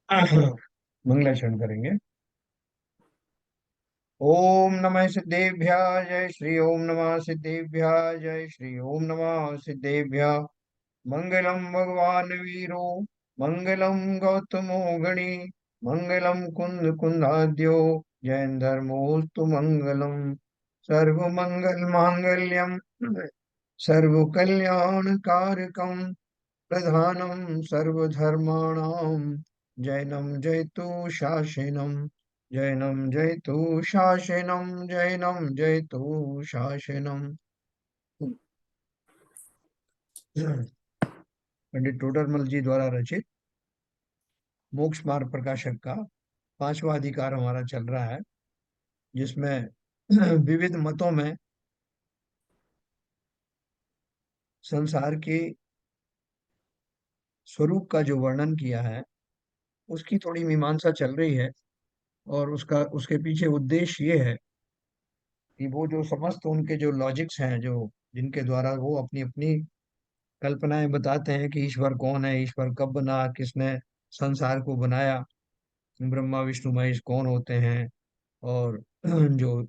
मंगलाचरण करेंगे। ओम नमः सिद्धेभ्यः जय श्री ओम नमः सिद्धेभ्यः जय श्री ओम नमः सिद्धेभ्यः। मंगलम भगवान वीरो मंगलम गौतमो गणी मंगलम कुंद कुंदाद्यो जैन धर्मोस्तु मंगलम। सर्व मंगल मांगल्यम सर्व कल्याण कारकम प्रधानम सर्वधर्माणाम जैनम जयतु शासनम। जैनम जयतु शासनम जैनम जयतु शासनम। पंडित टोडरमल जी द्वारा रचित मोक्ष मार्ग प्रकाशक का पांचवा अधिकार हमारा चल रहा है, जिसमें विविध मतों में संसार के स्वरूप का जो वर्णन किया है उसकी थोड़ी मीमांसा चल रही है। और उसके पीछे उद्देश्य ये है कि वो जो समस्त उनके जो लॉजिक्स हैं, जो जिनके द्वारा वो अपनी अपनी कल्पनाएं बताते हैं कि ईश्वर कौन है, ईश्वर कब बना, किसने संसार को बनाया, ब्रह्मा विष्णु महेश कौन होते हैं, और जो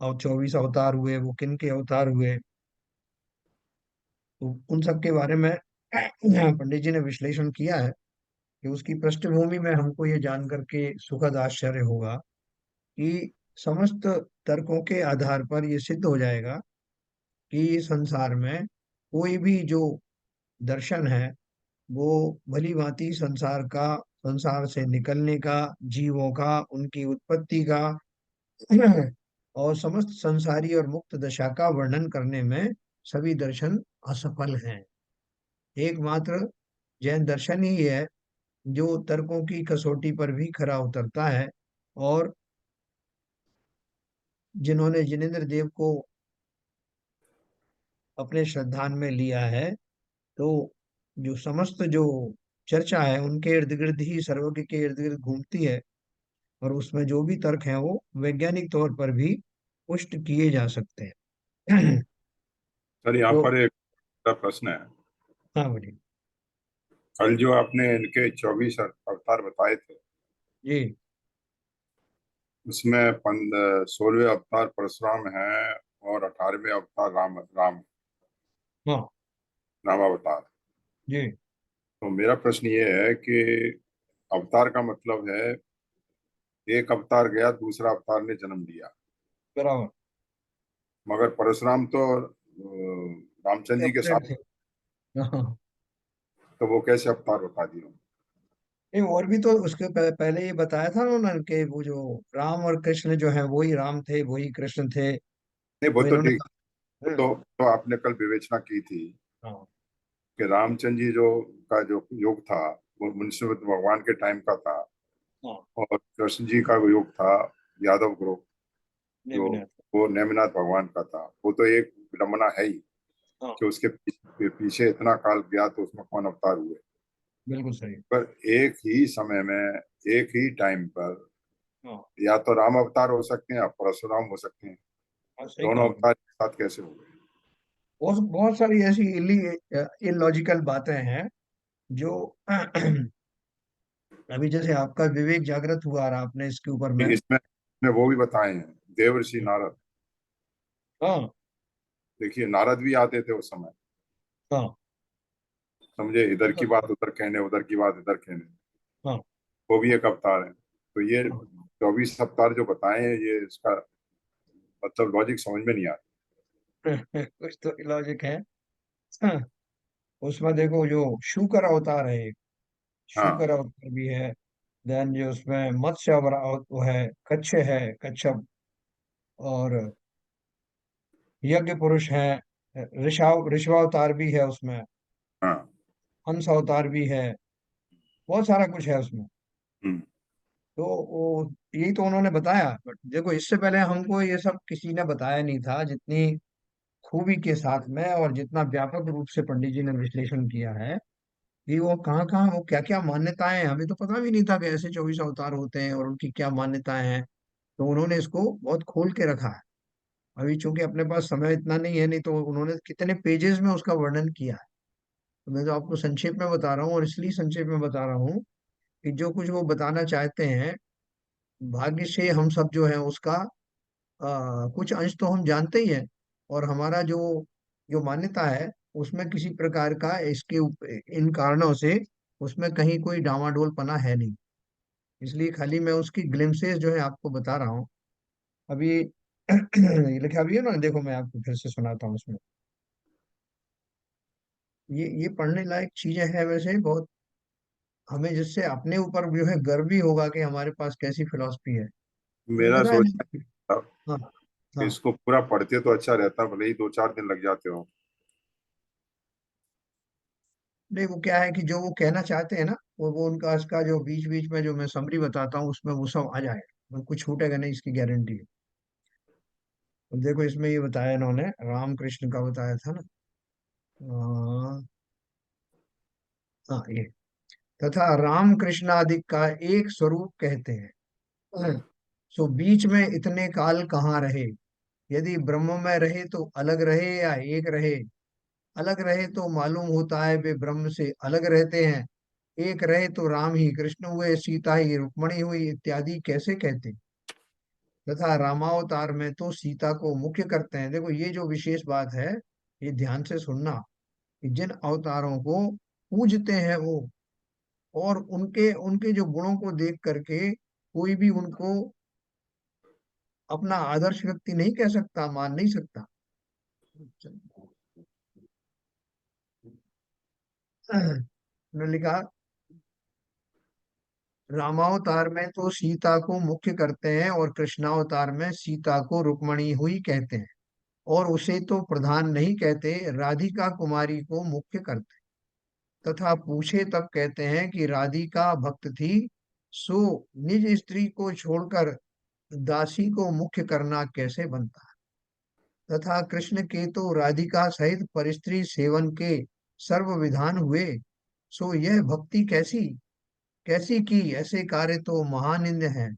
24 अवतार हुए वो किन के अवतार हुए, तो उन सब के बारे में पंडित जी ने विश्लेषण किया है। कि उसकी पृष्ठभूमि में हमको ये जान करके सुखद आश्चर्य होगा कि समस्त तर्कों के आधार पर ये सिद्ध हो जाएगा कि संसार में कोई भी जो दर्शन है वो भली भांति संसार से निकलने का, जीवों का, उनकी उत्पत्ति का और समस्त संसारी और मुक्त दशा का वर्णन करने में सभी दर्शन असफल हैं। एकमात्र जैन दर्शन ही है जो तर्कों की कसौटी पर भी खरा उतरता है। और जिन्होंने जिनेन्द्र देव को अपने श्रद्धान में लिया है, तो जो समस्त जो चर्चा है उनके इर्द गिर्द ही, सर्वज्ञ के इर्द गिर्द घूमती है। और उसमें जो भी तर्क हैं वो वैज्ञानिक तौर पर भी पुष्ट किए जा सकते हैं। सर, यहाँ तो पर एक प्रश्न है। हाँ बोलिए। कल जो आपने इनके 24 अवतार बताए थे, जी। उसमें 16वें अवतार परशुराम है और 18वें अवतार हाँ। राम अवतार। जी। तो मेरा प्रश्न ये है कि अवतार का मतलब है एक अवतार गया, दूसरा अवतार ने जन्म लिया। बराबर। मगर परशुराम तो रामचंद्र जी के साथ, सेपरेट थे। हाँ। तो वो कैसे अवतार बता दिए? नहीं, और भी तो उसके पहले ये बताया था ना उन्होंने कि वो जो राम और कृष्ण जो है वही राम थे, वही कृष्ण थे। नहीं, वो तो तो इन्होंने ठीक। वो हाँ। तो आपने कल विवेचना की थी हाँ। कि रामचंद्र जी जो युग था वो मुंशी भगवान के टाइम का था। हाँ। और कृष्ण जी का योग था यादव ग्रुप, जो नेमिनाथ। वो नेमिनाथ भगवान का था। वो तो एक विडंबना है ही हाँ। कि उसके पीछे इतना काल गया तो उसमें कौन अवतार हुए। बिल्कुल सही। पर एक ही समय में, एक ही टाइम पर हाँ। या तो राम अवतार हो सकते हैं या परशुराम हो सकते हैं। हाँ, सही कहा दोनों आपने। अवतार एक साथ कैसे हो गए? बहुत बहुत सारी ऐसी इलॉजिकल बातें हैं जो अभी जैसे आपका विवेक जागृत हुआ और आपने इसके ऊपर में। इसमें वो भी बताए हैं, देवर्षि नारद। हाँ। देखिए, नारद भी आते थे उस समय। हाँ। समझे, इधर की बिल्कुल। बात उधर कहने, उधर की बात इधर कहने। हाँ। वो भी एक अवतार है। तो ये हाँ। 24 अवतार जो बताए हैं, ये इसका मतलब लॉजिक समझ में नहीं आता। कुछ तो लॉजिक है। हाँ। उसमें देखो जो शुकर अवतार है, एक हाँ। शुकर अवतार भी है। देन जो उसमें मत्स्य वो है, कच्छ है, कच्छप। और यज्ञ पुरुष है, ऋषभावतार भी है उसमें, हाँ। हंस अवतार भी है। बहुत सारा कुछ है उसमें। हम्म। तो वो यही तो उन्होंने बताया। बट देखो, इससे पहले हमको ये सब किसी ने बताया नहीं था जितनी खूबी के साथ में, और जितना व्यापक रूप से पंडित जी ने विश्लेषण किया है कि वो कहाँ कहाँ, वो क्या क्या मान्यताएं हैं। हमें तो पता भी नहीं था कि ऐसे 24 अवतार होते हैं और उनकी क्या मान्यताएं हैं। तो उन्होंने इसको बहुत खोल के रखा है। अभी चूंकि अपने पास समय इतना नहीं है, नहीं तो उन्होंने कितने पेजेस में उसका वर्णन किया है। तो मैं तो आपको संक्षेप में बता रहा हूँ, और इसलिए संक्षेप में बता रहा हूँ कि जो कुछ वो बताना चाहते हैं, भाग्य से हम सब जो है उसका कुछ अंश तो हम जानते ही हैं। और हमारा जो जो मान्यता है उसमें किसी प्रकार का इन कारणों से उसमें कहीं कोई डामाडोल पना है नहीं। इसलिए खाली मैं उसकी ग्लिम्सेस जो है आपको बता रहा हूँ। अभी ये लिखा भी है ना, देखो मैं आपको फिर से सुनाता हूँ उसमें। ये पढ़ने लायक चीजें हैं वैसे बहुत। हमें जिससे अपने ऊपर जो है गर्व भी होगा कि हमारे पास कैसी फिलॉसफी है। तो मेरा लग रहा है सोच ना। था हाँ। कि हाँ। इसको पूरा पढ़ते तो अच्छा रहता, भले ही 2-4 दिन लग जाते हो। नहीं, वो क्या है कि जो वो कहना चाहते हैं ना, वो उनका इसका जो बीच बीच में जो मैं समरी बताता हूँ उसमें वो सब आ जाएगा, कुछ छूटेगा नहीं, इसकी गारंटी है। अब देखो इसमें ये बताया इन्होंने, राम कृष्ण का बताया था ना। हाँ। हाँ, ये तथा राम कृष्ण आदि का एक स्वरूप कहते हैं। सो बीच में इतने काल कहाँ रहे। यदि ब्रह्म में रहे तो अलग रहे या एक रहे। अलग रहे तो मालूम होता है वे ब्रह्म से अलग रहते हैं। एक रहे तो राम ही कृष्ण हुए, सीता ही रुक्मणी हुई इत्यादि कैसे कहते। तथा रामावतार में तो सीता को मुख्य करते हैं। देखो ये जो विशेष बात है, ये ध्यान से सुनना, कि जिन अवतारों को पूजते हैं वो, और उनके उनके जो गुणों को देख करके कोई भी उनको अपना आदर्श व्यक्ति नहीं कह सकता, मान नहीं सकता। उन्होंने लिखा, रामावतार में तो सीता को मुख्य करते हैं और कृष्णावतार में सीता को रुक्मणी हुई कहते हैं। और उसे तो प्रधान नहीं कहते, राधिका कुमारी को मुख्य करते हैं। तथा पूछे तब कहते हैं कि राधिका भक्त थी, सो निज स्त्री को छोड़कर दासी को मुख्य करना कैसे बनता है। तथा कृष्ण के तो राधिका सहित परिस्त्री सेवन के सर्व विधान हुए, सो यह भक्ति कैसी कैसी की, ऐसे कार्य तो महानिंद है।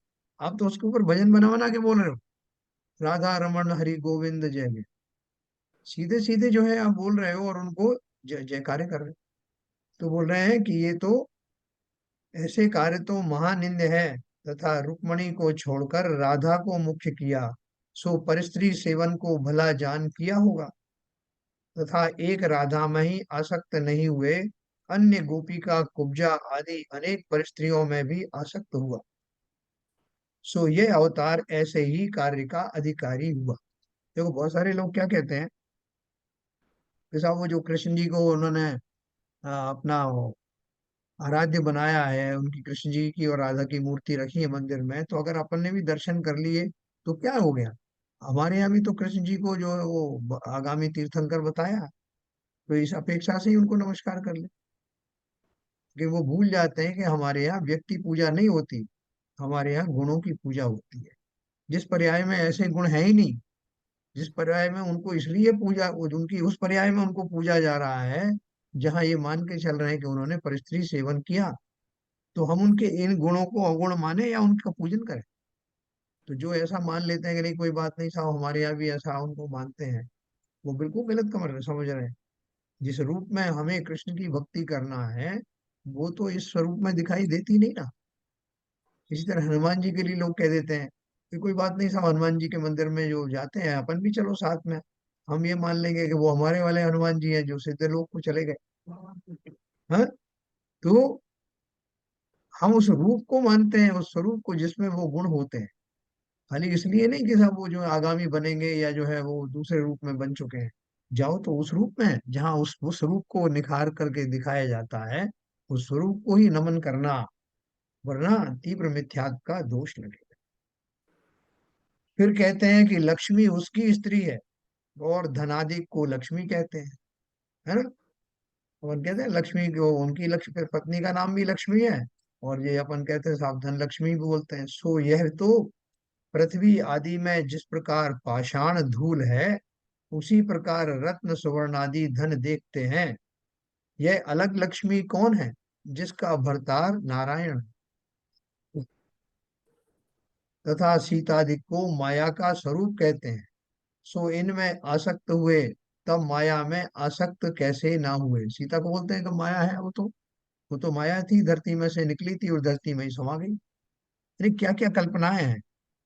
आप तो उसके ऊपर भजन बना बना के बोल रहे हो, राधा रमन हरि गोविंद जय जय। सीधे सीधे जो है आप बोल रहे हो और उनको जय जयकारे कर रहे हो। तो बोल रहे हैं कि ये तो ऐसे कार्य तो महानिंद है। तथा रुक्मणी को छोड़कर राधा को मुख्य किया, सो परस्त्री सेवन को भला जान किया होगा। तथा एक राधा में ही आसक्त नहीं हुए, अन्य गोपिका कुब्जा आदि अनेक परिस्त्रियों में भी आसक्त हुआ। सो ये अवतार ऐसे ही कार्य का अधिकारी हुआ। देखो बहुत सारे लोग क्या कहते हैं कि साहब वो जो कृष्ण जी को उन्होंने अपना आराध्य बनाया है, उनकी कृष्ण जी की और राधा की मूर्ति रखी है मंदिर में, तो अगर अपन ने भी दर्शन कर लिए तो क्या हो गया। हमारे यहाँ भी तो कृष्ण जी को जो है वो आगामी तीर्थंकर बताया, तो इस अपेक्षा से ही उनको नमस्कार कर ले। कि वो भूल जाते हैं कि हमारे यहाँ व्यक्ति पूजा नहीं होती, हमारे यहाँ गुणों की पूजा होती है। जिस पर्याय में ऐसे गुण है ही नहीं, जिस पर्याय में उनको इसलिए पूजा, उनकी उस पर्याय में उनको पूजा जा रहा है जहाँ ये मान के चल रहे हैं कि उन्होंने परिस्त्री सेवन किया, तो हम उनके इन गुणों को अवगुण माने या उनका पूजन करें। तो जो ऐसा मान लेते हैं कि नहीं कोई बात नहीं साहब, हमारे यहाँ भी ऐसा उनको मानते हैं, वो बिल्कुल गलत समझ रहे हैं। जिस रूप में हमें कृष्ण की भक्ति करना है, वो तो इस स्वरूप में दिखाई देती नहीं ना। इसी तरह हनुमान जी के लिए लोग कह देते हैं कि कोई बात नहीं साहब, हनुमान जी के मंदिर में जो जाते हैं अपन भी चलो साथ में, हम ये मान लेंगे कि वो हमारे वाले हनुमान जी हैं जो सिद्ध लोग को चले गए। हाँ। तो हम उस रूप को मानते हैं, उस स्वरूप को जिसमें वो गुण होते हैं, खाली इसलिए नहीं कि साहब वो जो आगामी बनेंगे या जो है वो दूसरे रूप में बन चुके हैं। जाओ तो उस रूप में जहाँ उस रूप को निखार करके दिखाया जाता है, उस स्वरूप को ही नमन करना, वरना तीव्र मिथ्यात्व का दोष लगेगा। फिर कहते हैं कि लक्ष्मी उसकी स्त्री है, और धनादि को लक्ष्मी कहते हैं, है ना। अपन कहते हैं लक्ष्मी को, उनकी लक्ष्मी पत्नी का नाम भी लक्ष्मी है, और ये अपन कहते हैं सावधान लक्ष्मी भी बोलते हैं। सो यह तो पृथ्वी आदि में जिस प्रकार पाषाण धूल है, उसी प्रकार रत्न सुवर्ण आदि धन देखते हैं। यह अलग लक्ष्मी कौन है, जिसका भरतार नारायण। तथा सीतादि को माया का स्वरूप कहते हैं। सो इनमें आसक्त हुए, तब माया में आसक्त कैसे ना हुए। सीता को बोलते हैं कि माया है वो तो, वो तो माया थी, धरती में से निकली थी और धरती में ही समा गई। अरे क्या क्या कल्पनाएं हैं।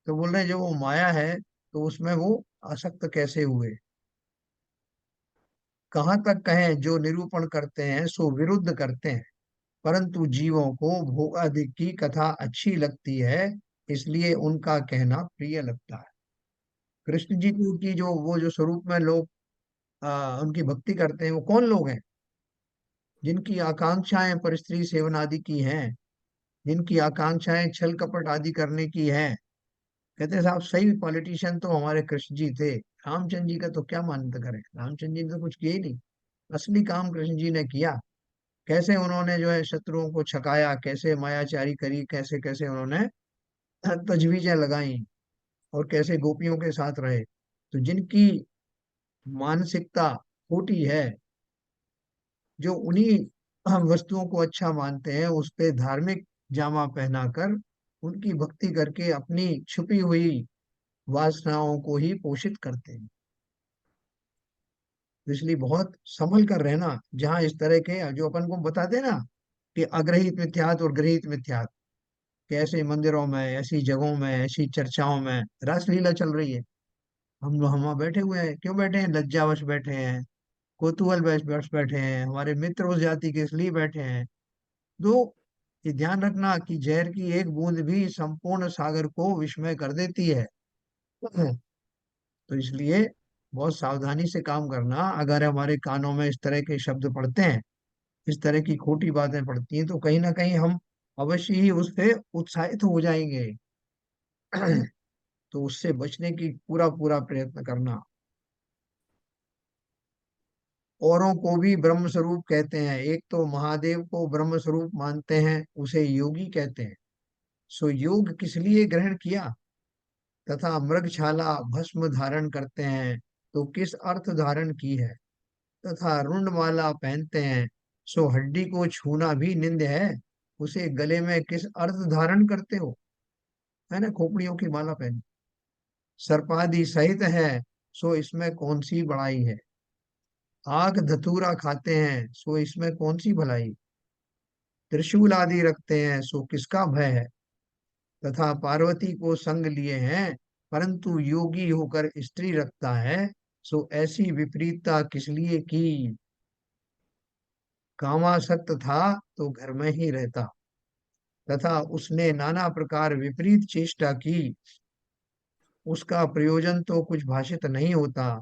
तो बोल रहे हैं जो वो माया है तो उसमें वो आसक्त कैसे हुए। कहाँ तक कहें जो निरूपण करते हैं सो विरुद्ध करते हैं, परंतु जीवों को भोगादि की कथा अच्छी लगती है, इसलिए उनका कहना प्रिय लगता है। कृष्ण जी की जो वो जो स्वरूप में लोग उनकी भक्ति करते हैं, वो कौन लोग हैं? जिनकी आकांक्षाएं पर स्त्री सेवन आदि की हैं, जिनकी आकांक्षाएं छल कपट आदि करने की हैं। कहते हैं साहब सही पॉलिटिशियन तो हमारे कृष्ण जी थे। रामचंद्र जी का तो क्या मानते करें, रामचंद्र जी ने तो कुछ किया ही नहीं। असली काम कृष्ण जी ने किया। कैसे उन्होंने जो है शत्रुओं को छकाया, कैसे मायाचारी करी, कैसे कैसे उन्होंने तजवीजें लगाई, और कैसे गोपियों के साथ रहे। तो जिनकी मानसिकता खोटी है, जो उन्हीं वस्तुओं को अच्छा मानते हैं, उस पे धार्मिक जामा पहनाकर उनकी भक्ति करके अपनी छुपी हुई वासनाओं को ही पोषित करते हैं। तो इसलिए बहुत संभल कर रहना, जहां इस तरह के जो अपन को बताते हैं ना कि अग्रहित मिथ्यात और ग्रहित मिथ्यात, कि ऐसे मंदिरों में, ऐसी जगहों में, ऐसी चर्चाओं में रासलीला चल रही है। हम वहाँ बैठे हुए हैं, क्यों बैठे हैं? लज्जावश बैठे हैं, कौतूहल वश वश बैठे हैं, हमारे मित्र उस जाति के इसलिए बैठे हैं। तो ये ध्यान रखना कि जहर की एक बूंद भी संपूर्ण सागर को विस्मय कर देती है। तो इसलिए बहुत सावधानी से काम करना। अगर हमारे कानों में इस तरह के शब्द पड़ते हैं, इस तरह की खोटी बातें पड़ती हैं, तो कहीं ना कहीं हम अवश्य ही उससे उत्साहित हो जाएंगे। तो उससे बचने की पूरा पूरा प्रयत्न करना। औरों को भी ब्रह्म स्वरूप कहते हैं। एक तो महादेव को ब्रह्म स्वरूप मानते हैं, उसे योगी कहते हैं। सो योग किस लिए ग्रहण किया? तथा मृगछाला भस्म धारण करते हैं, तो किस अर्थ धारण की है? तथा रुंडमाला पहनते हैं, सो हड्डी को छूना भी निंद है, उसे गले में किस अर्थ धारण करते हो? है ना, खोपड़ियों की माला पहन। सर्पादि सहित है, सो इसमें कौन सी बड़ाई है? आग धतूरा खाते हैं, सो इसमें कौन सी भलाई? त्रिशूल आदि रखते हैं, सो किसका भय है? तथा पार्वती को संग लिए हैं, परंतु योगी होकर स्त्री रखता है, सो ऐसी विपरीतता किस लिए की? कामासक्त था तो घर में ही रहता, तथा उसने नाना प्रकार विपरीत चेष्टा की, उसका प्रयोजन तो कुछ भाषित नहीं होता।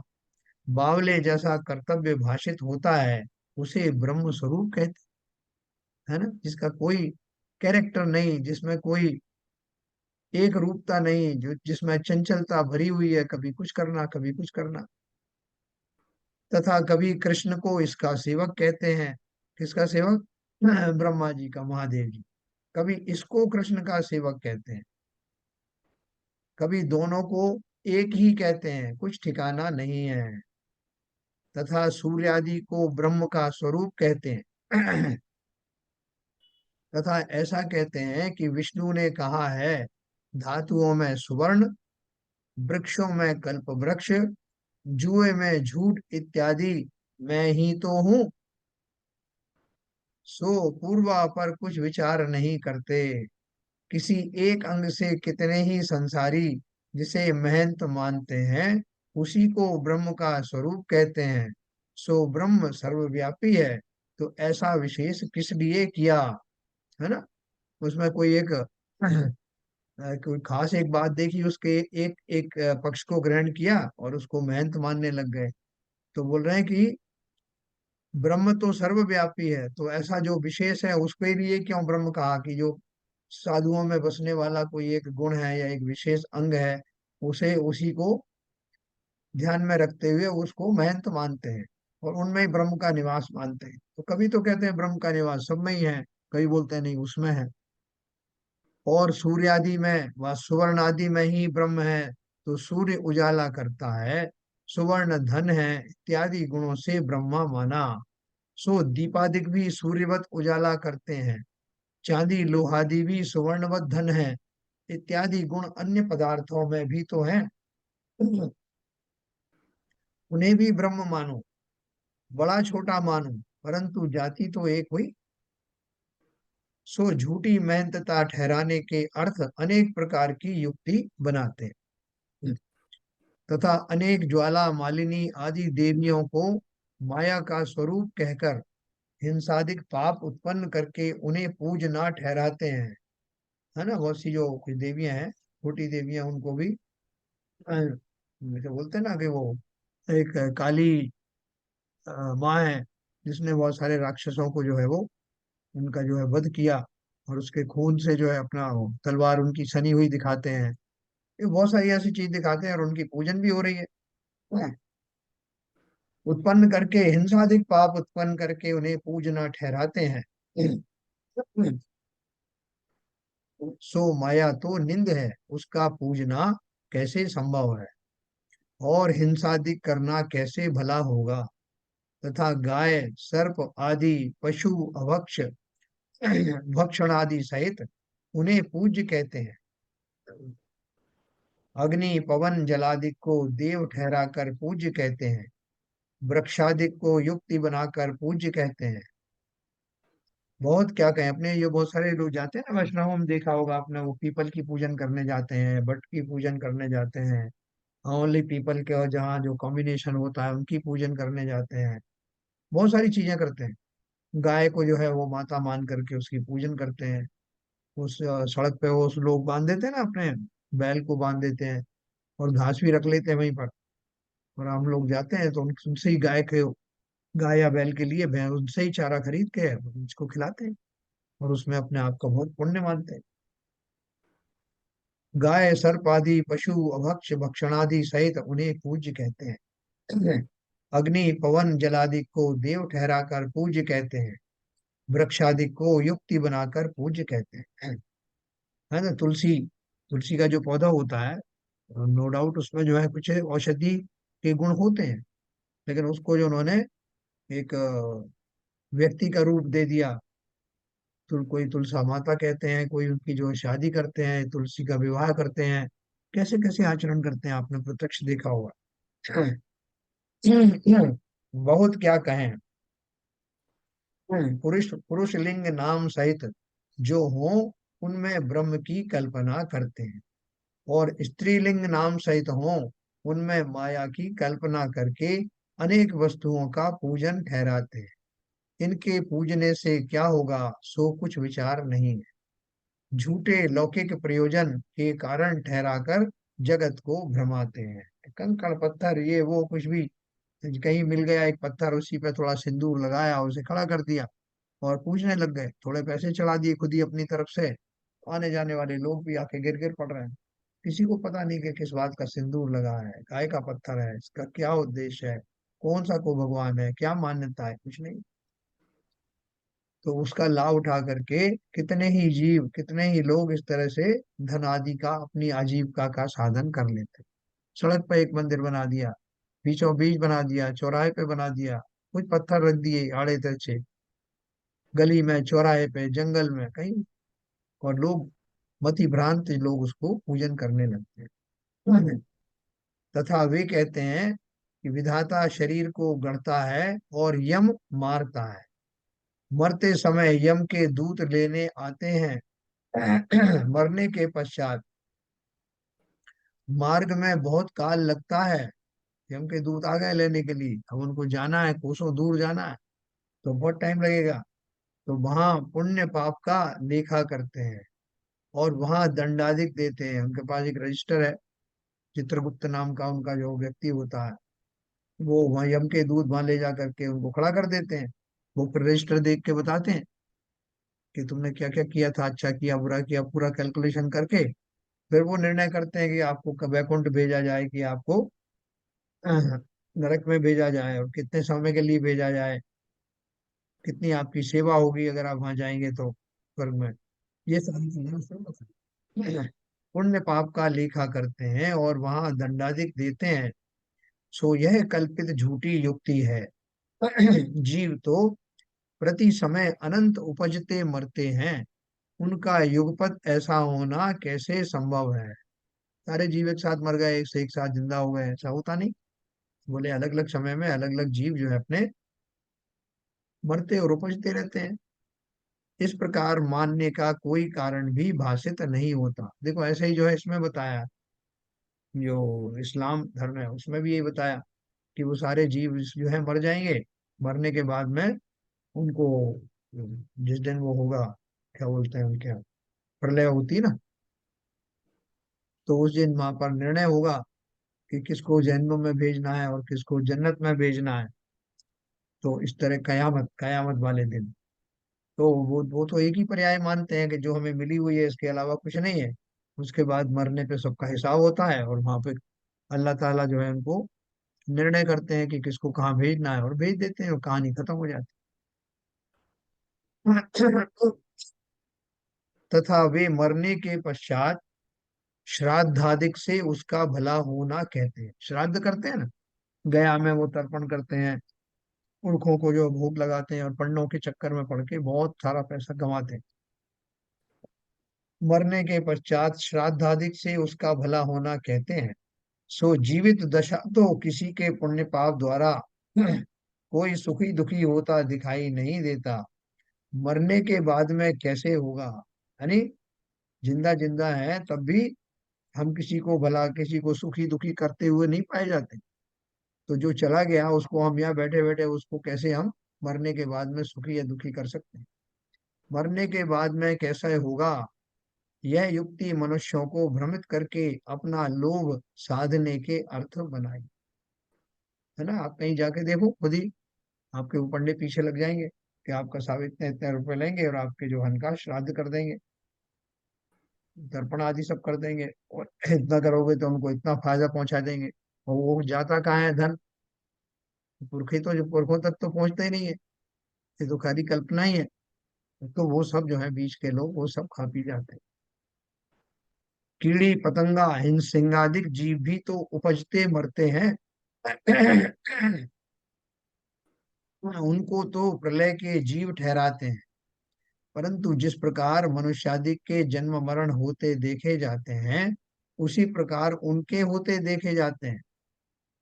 बावले जैसा कर्तव्य भाषित होता है, उसे ब्रह्म स्वरूप कहते है ना, जिसका कोई कैरेक्टर नहीं, जिसमें कोई एक रूपता नहीं, जो जिसमें चंचलता भरी हुई है, कभी कुछ करना कभी कुछ करना। तथा कभी कृष्ण को इसका सेवक कहते हैं। किसका सेवक? ब्रह्मा जी का, महादेव जी। कभी इसको कृष्ण का सेवक कहते हैं, कभी दोनों को एक ही कहते हैं, कुछ ठिकाना नहीं है। तथा सूर्य आदि को ब्रह्म का स्वरूप कहते हैं। तथा ऐसा कहते हैं कि विष्णु ने कहा है, धातुओं में सुवर्ण, वृक्षों में कल्प वृक्ष, जुए में झूठ इत्यादि मैं ही तो हूँ। सो पूर्वा पर कुछ विचार नहीं करते, किसी एक अंग से कितने ही संसारी जिसे महंत मानते हैं, उसी को ब्रह्म का स्वरूप कहते हैं। सो ब्रह्म सर्वव्यापी है, तो ऐसा विशेष किस लिए किया? है ना, उसमें कोई एक कोई खास एक बात देखी, उसके एक एक पक्ष को ग्रहण किया और उसको महंत मानने लग गए। तो बोल रहे हैं कि ब्रह्म तो सर्वव्यापी है, तो ऐसा जो विशेष है उसके लिए क्यों ब्रह्म कहा? कि जो साधुओं में बसने वाला कोई एक गुण है या एक विशेष अंग है, उसे उसी को ध्यान में रखते हुए उसको महंत मानते हैं, और उनमें ही ब्रह्म का निवास मानते हैं। तो कभी तो कहते हैं ब्रह्म का निवास सब में ही है, कभी बोलते हैं नहीं उसमें है। और सूर्य आदि में व सुवर्ण आदि में ही ब्रह्म है, तो सूर्य उजाला करता है, सुवर्ण धन है, इत्यादि गुणों से ब्रह्मा माना। सो दीपादिक भी सूर्यवत उजाला करते हैं, चांदी लोहादि भी सुवर्णवत धन है, इत्यादि गुण अन्य पदार्थों में भी तो हैं। उन्हें भी ब्रह्म मानो, बड़ा छोटा मानो, परंतु जाति तो एक हुई। सो झूठी मेहनतता ठहराने के अर्थ अनेक प्रकार की युक्ति बनाते हैं, तथा अनेक ज्वाला मालिनी आदि देवियों को माया का स्वरूप कहकर हिंसादिक पाप उत्पन्न करके उन्हें पूजना ठहराते हैं। है ना, बहुत सी जो कुछ देवियां हैं, छोटी देवियां, उनको भी जैसे बोलते हैं ना कि वो एक काली माँ है, जिसने बहुत सारे राक्षसों को जो है वो, उनका जो है वध किया, और उसके खून से जो है अपना वो तलवार उनकी सनी हुई दिखाते हैं। ये बहुत सारी ऐसी चीज दिखाते हैं, और उनकी पूजन भी हो रही है। उत्पन्न करके हिंसादिक पाप उत्पन्न करके उन्हें पूजना ठहराते हैं। सो माया तो निंद है, उसका पूजना कैसे संभव है, और हिंसादिक करना कैसे भला होगा। तथा गाय सर्प आदि पशु अभक्ष भक्षण आदि सहित उन्हें पूज्य कहते हैं। अग्नि पवन जलादि को देव ठहराकर पूज्य कहते हैं। वृक्षादिक को युक्ति बनाकर पूज्य कहते हैं। बहुत क्या कहें, अपने ये बहुत सारे लोग जाते हैं ना वैष्णव, हम देखा होगा आपने, वो पीपल की पूजन करने जाते हैं, बट की पूजन करने जाते हैं, ओनली पीपल के, और जहाँ जो कॉम्बिनेशन होता है उनकी पूजन करने जाते हैं। बहुत सारी चीजें करते हैं। गाय को जो है वो माता मान करके उसकी पूजन करते हैं। उस सड़क पे वो उस लोग बांध देते हैं ना अपने बैल को बांध देते हैं, और घास भी रख लेते हैं वहीं पर। और हम लोग जाते हैं तो उनसे ही गाय या बैल के लिए उनसे ही चारा खरीद के उसको खिलाते हैं, और उसमें अपने आप का बहुत पुण्य मानते हैं। गाय सर्प आदि पशु अभक्ष भक्षणादि सहित उन्हें पूज्य कहते हैं। अग्नि पवन जलादि को देव ठहराकर पूज्य कहते हैं। वृक्षादि को युक्ति बनाकर पूज्य कहते हैं। है ना, तुलसी, तुलसी का जो पौधा होता है, नो डाउट उसमें जो है कुछ औषधि के गुण होते हैं, लेकिन उसको जो उन्होंने एक व्यक्ति का रूप दे दिया। कोई तुलसा माता कहते हैं, कोई उनकी जो शादी करते हैं, तुलसी का विवाह करते हैं, कैसे कैसे आचरण करते हैं, आपने प्रत्यक्ष देखा होगा। बहुत क्या कहें। पुरुष पुरुष लिंग नाम सहित जो हो, उनमें ब्रह्म की कल्पना करते हैं, और स्त्रीलिंग नाम सहित हो, उनमें माया की कल्पना करके अनेक वस्तुओं का पूजन ठहराते हैं। इनके पूजने से क्या होगा, सो कुछ विचार नहीं है। झूठे लौकिक प्रयोजन के कारण ठहराकर जगत को भ्रमाते हैं। कंकड़ पत्थर ये वो कुछ भी, कहीं मिल गया एक पत्थर, उसी पे थोड़ा सिंदूर लगाया, उसे खड़ा कर दिया, और पूजने लग गए, थोड़े पैसे चढ़ा दिए खुद ही अपनी तरफ से। आने जाने वाले लोग भी आके गिर गिर पड़ रहे हैं। किसी को पता नहीं कि किस बात का सिंदूर लगा है, काय का पत्थर है, इसका क्या उद्देश्य है, कौन सा को भगवान है, क्या मान्यता है, कुछ नहीं। तो उसका लाभ उठा करके कितने ही जीव, कितने ही लोग इस तरह से धन आदि का अपनी आजीविका का साधन कर लेते हैं। सड़क पर एक मंदिर बना दिया, बीचों बीच बना दिया, चौराहे पे बना दिया, कुछ पत्थर रख दिए आड़े तिरछे, गली में, चौराहे पे, जंगल में कहीं, और लोग मति भ्रांत लोग उसको पूजन करने लगते हैं। तथा वे कहते हैं कि विधाता शरीर को गढ़ता है और यम मारता है। मरते समय यम के दूत लेने आते हैं। मरने के पश्चात मार्ग में बहुत काल लगता है। यम के दूत आ गए लेने के लिए, अब उनको जाना है, कोसों दूर जाना है, तो बहुत टाइम लगेगा। तो वहां पुण्य पाप का लेखा करते हैं, और वहां दंडाधिक देते हैं। उनके पास एक रजिस्टर है, चित्रगुप्त नाम का उनका जो व्यक्ति होता है, वो वहां यम के दूत वहां ले जा करके उनको खड़ा कर देते हैं। वो फिर रजिस्टर देख के बताते हैं कि तुमने क्या क्या किया था, अच्छा किया बुरा किया, पूरा कैलकुलेशन करके फिर वो निर्णय करते हैं कि आपको कब वैकुंठ भेजा जाए, कि आपको नरक में भेजा जाए, और कितने समय के लिए भेजा जाए, कितनी आपकी सेवा होगी अगर आप वहां जाएंगे तो स्वर्ग में। ये सारी चीजें उसमें बताई हैं। पुण्य पाप का लेखा करते हैं और वहां दंडाधिक देते हैं। सो यह कल्पित झूठी युक्ति है। जीव तो प्रति समय अनंत उपजते मरते हैं, उनका युगपत ऐसा होना कैसे संभव है। सारे जीव एक साथ मर गए, एक से एक साथ जिंदा हो गए, ऐसा होता नहीं। बोले अलग अलग समय में अलग अलग जीव जो है अपने मरते और उपजते रहते हैं। इस प्रकार मानने का कोई कारण भी भाषित नहीं होता। देखो ऐसे ही जो है इसमें बताया, जो इस्लाम धर्म है उसमें भी यही बताया कि वो सारे जीव जो है मर जाएंगे, मरने के बाद में उनको जिस दिन वो होगा, क्या बोलते हैं उनके यहाँ, प्रलय होती है ना, तो उस दिन वहां पर निर्णय होगा कि किसको जहन्नुम में भेजना है और किसको जन्नत में भेजना है। तो इस तरह कयामत, कयामत वाले दिन, तो वो तो एक ही पर्याय मानते हैं कि जो हमें मिली हुई है, इसके अलावा कुछ नहीं है। उसके बाद मरने पे सबका हिसाब होता है और वहां पे अल्लाह ताला जो है उनको निर्णय करते हैं कि किसको कहाँ भेजना है और भेज देते हैं और कहानी खत्म हो जाती है। तथा वे मरने के पश्चात श्राद्धादिक से उसका भला होना कहते हैं। श्राद्ध करते हैं ना, गया में वो तर्पण करते हैं, पुरखों को जो भोग लगाते हैं और पंडों के चक्कर में पड़ के बहुत सारा पैसा कमाते हैं। मरने के पश्चात श्राद्धादिक से उसका भला होना कहते हैं। सो जीवित दशा तो किसी के पुण्य पाप द्वारा कोई सुखी दुखी होता दिखाई नहीं देता। मरने के बाद में कैसे होगा, यानी जिंदा जिंदा है तब भी हम किसी को भला किसी को सुखी दुखी करते हुए नहीं पाए जाते। तो जो चला गया उसको हम यहाँ बैठे बैठे उसको कैसे हम मरने के बाद में सुखी या दुखी कर सकते हैं। मरने के बाद में कैसा होगा, यह युक्ति मनुष्यों को भ्रमित करके अपना लोभ साधने के अर्थ बनाई। है ना, आप कहीं जाके देखो खुद ही, आपके वो पंडित पीछे लग जाएंगे कि आपका साहब इतने इतने रुपए लेंगे और आपके जो हन का श्राद्ध कर देंगे, तर्पण आदि सब कर देंगे, और इतना करोगे तो उनको इतना फायदा पहुंचा देंगे। और वो जाता कहाँ है धन, पुरखे तो जो पुरखों तक तो पहुंचते ही नहीं है, ये तो खाली कल्पना ही है। तो वो सब जो है बीच के लोग वो सब खा पी जाते हैं। कीड़ी पतंगा हिंसिंगादिक जीव भी तो उपजते मरते हैं। उनको तो प्रलय के जीव ठहराते हैं, परंतु जिस प्रकार मनुष्यादि के जन्म मरण होते देखे जाते हैं, उसी प्रकार उनके होते देखे जाते हैं।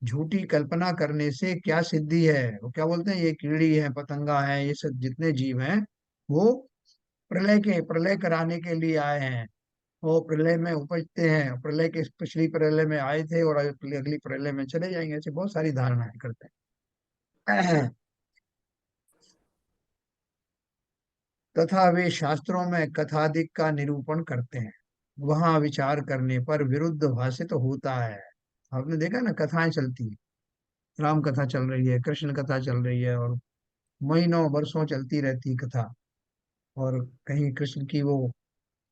झूठी कल्पना करने से क्या सिद्धि है। वो क्या बोलते हैं, ये कीड़ी है पतंगा है ये सब जितने जीव हैं, वो प्रलय कराने के लिए आए हैं। वो प्रलय में उपजते हैं, प्रलय के पिछली प्रलय में आए थे और अगली प्रलय में चले जाएंगे, ऐसी बहुत सारी धारणाएं करते हैं। तथा वे शास्त्रों में कथादिक का निरूपण करते हैं, वहां विचार करने पर विरुद्ध भाषित होता है। आपने देखा ना, कथाएं चलती है, राम कथा चल रही है, कृष्ण कथा चल रही है, और महीनों वर्षों चलती रहती है कथा। और कहीं कृष्ण की वो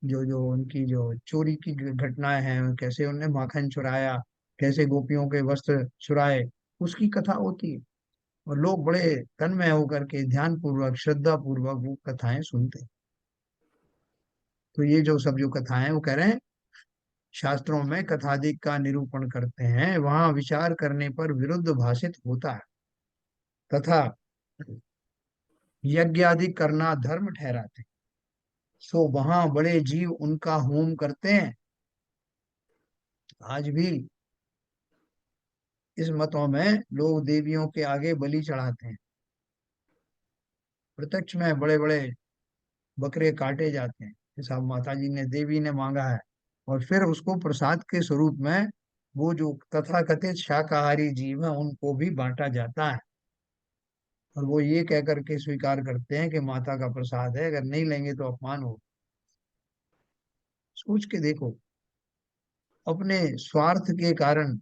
जो जो उनकी जो चोरी की घटनाएं हैं, कैसे उनने माखन चुराया, कैसे गोपियों के वस्त्र चुराए, उसकी कथा होती है। और लोग बड़े तन्मय होकर के ध्यान पूर्वक श्रद्धा पूर्वक वो कथाएं सुनते हैं। तो ये जो सब जो कथाएं हैं, वो कह रहे हैं शास्त्रों में कथादिक का निरूपण करते हैं, वहां विचार करने पर विरुद्ध भाषित होता है। तथा यज्ञ आदि करना धर्म ठहराते हैं। सो वहां बड़े जीव उनका होम करते हैं। आज भी इस मतों में लोग देवियों के आगे बलि चढ़ाते हैं, प्रत्यक्ष में बड़े बड़े बकरे काटे जाते हैं, जैसा माता जी ने देवी ने मांगा है। और फिर उसको प्रसाद के स्वरूप में वो जो तथाकथित शाकाहारी जीव है उनको भी बांटा जाता है। और वो ये कह करके स्वीकार करते हैं कि माता का प्रसाद है, अगर नहीं लेंगे तो अपमान हो। सोच के देखो, अपने स्वार्थ के कारण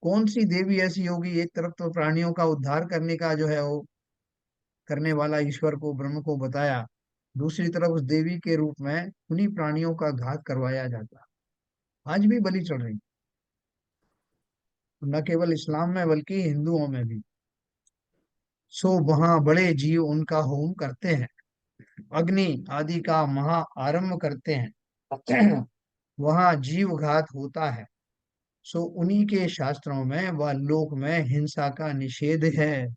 कौन सी देवी ऐसी होगी, एक तरफ तो प्राणियों का उद्धार करने का जो है वो करने वाला ईश्वर को ब्रह्म को बताया, दूसरी तरफ उस देवी के रूप में उन्हीं प्राणियों का घात करवाया जाता। आज भी बलि चढ़ रही, न केवल इस्लाम में बल्कि हिंदुओं में भी। सो वहां बड़े जीव उनका होम करते हैं, अग्नि आदि का महा आरंभ करते हैं। वहां जीव घात होता है। सो उन्हीं के शास्त्रों में व लोक में हिंसा का निषेध है,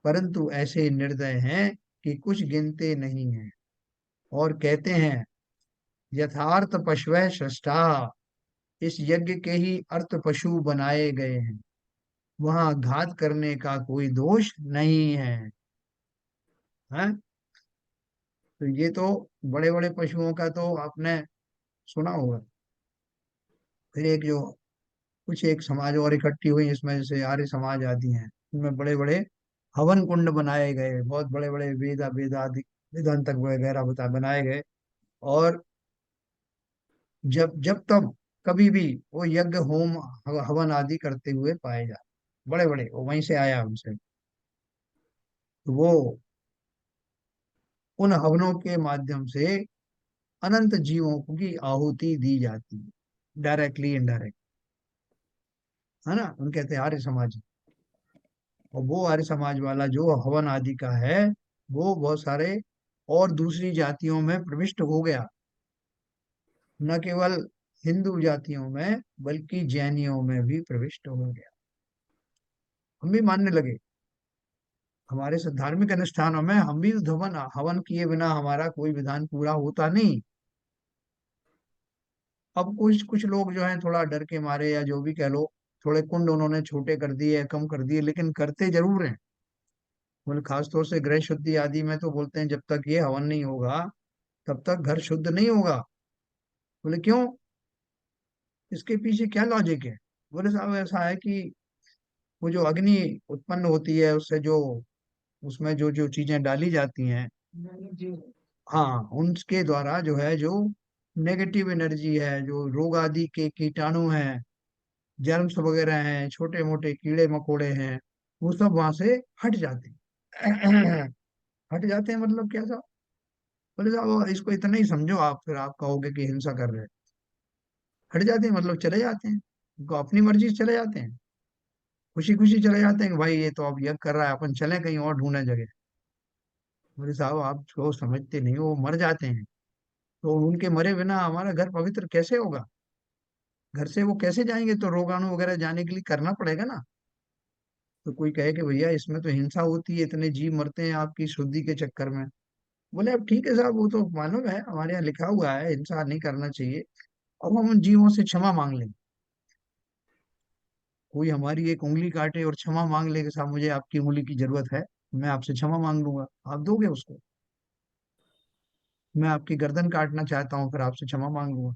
परंतु ऐसे निर्दय हैं कि कुछ गिनते नहीं हैं। और कहते हैं यथार्थ पशवः सृष्टा, इस यज्ञ के ही अर्थ पशु बनाए गए हैं, वहां घात करने का कोई दोष नहीं है। हैं? तो ये तो बड़े बड़े पशुओं का तो आपने सुना होगा। फिर एक जो कुछ एक समाज और इकट्ठी हुई, इसमें जैसे आर्य समाज आदि हैं, इनमें बड़े बड़े हवन कुंड बनाए गए, बहुत बड़े बड़े वेदादि वेदांतक वगैरह बनाए गए। और जब जब तब कभी भी वो यज्ञ होम हवन आदि करते हुए पाए जाते, बड़े बड़े वो वहीं से आया उनसे। तो वो उन हवनों के माध्यम से अनंत जीवों की आहुति दी जाती है, डायरेक्टली इनडायरेक्ट, है ना। उन कहते हैं आर्य समाज। और वो आर्य समाज वाला जो हवन आदि का है, वो बहुत सारे और दूसरी जातियों में प्रविष्ट हो गया। न केवल हिंदू जातियों में बल्कि जैनियों में भी प्रविष्ट हो गया। हम भी मानने लगे। हमारे धार्मिक अनुष्ठानों में हम भी हवन हवन किए बिना हमारा कोई विधान पूरा होता नहीं। अब कुछ कुछ लोग जो हैं थोड़ा डर के मारे या जो भी कह लो, थोड़े कुंड उन्होंने छोटे कर दिए, कम कर दिए, लेकिन करते जरूर हैं। बोले खास तौर से गृह शुद्धि आदि में तो बोलते हैं जब तक ये हवन नहीं होगा तब तक घर शुद्ध नहीं होगा। बोले क्यों, इसके पीछे क्या लॉजिक है। बोले साहब ऐसा है कि वो जो अग्नि उत्पन्न होती है उससे जो उसमें जो जो चीजें डाली जाती हैं, हाँ उनके द्वारा जो है जो नेगेटिव एनर्जी है, जो रोग आदि के कीटाणु हैं, जर्म्स वगैरह हैं, छोटे मोटे कीड़े मकोड़े हैं, वो सब वहां से हट जाते हैं। हट जाते हैं मतलब क्या साहब। बोले साहब इसको इतना ही समझो आप, फिर आप कहोगे कि हिंसा कर रहे हैं। हट जाते हैं मतलब चले जाते हैं, उनको अपनी मर्जी से चले जाते हैं, खुशी खुशी चले जाते हैं कि भाई ये तो अब यज्ञ कर रहा है, अपन चले कहीं और ढूंढे जगह। बोले साहब आप जो समझते नहीं हो, वो मर जाते हैं। तो उनके मरे बिना हमारा घर पवित्र कैसे होगा। घर से वो कैसे जाएंगे, तो रोगाणु वगैरह जाने के लिए करना पड़ेगा ना। तो कोई कहे कि भैया इसमें तो हिंसा होती है, इतने जीव मरते हैं आपकी शुद्धि के चक्कर में। बोले अब ठीक है साहब, वो तो मालूम है, हमारे यहाँ लिखा हुआ है हिंसा नहीं करना चाहिए। अब हम उन जीवों से क्षमा मांग लें। कोई हमारी एक उंगली काटे और क्षमा मांग ले कि साहब मुझे आपकी उंगली की जरूरत है, मैं आपसे क्षमा मांग लूंगा, आप दोगे उसको। मैं आपकी गर्दन काटना चाहता हूँ, फिर आपसे क्षमा मांग लूंगा।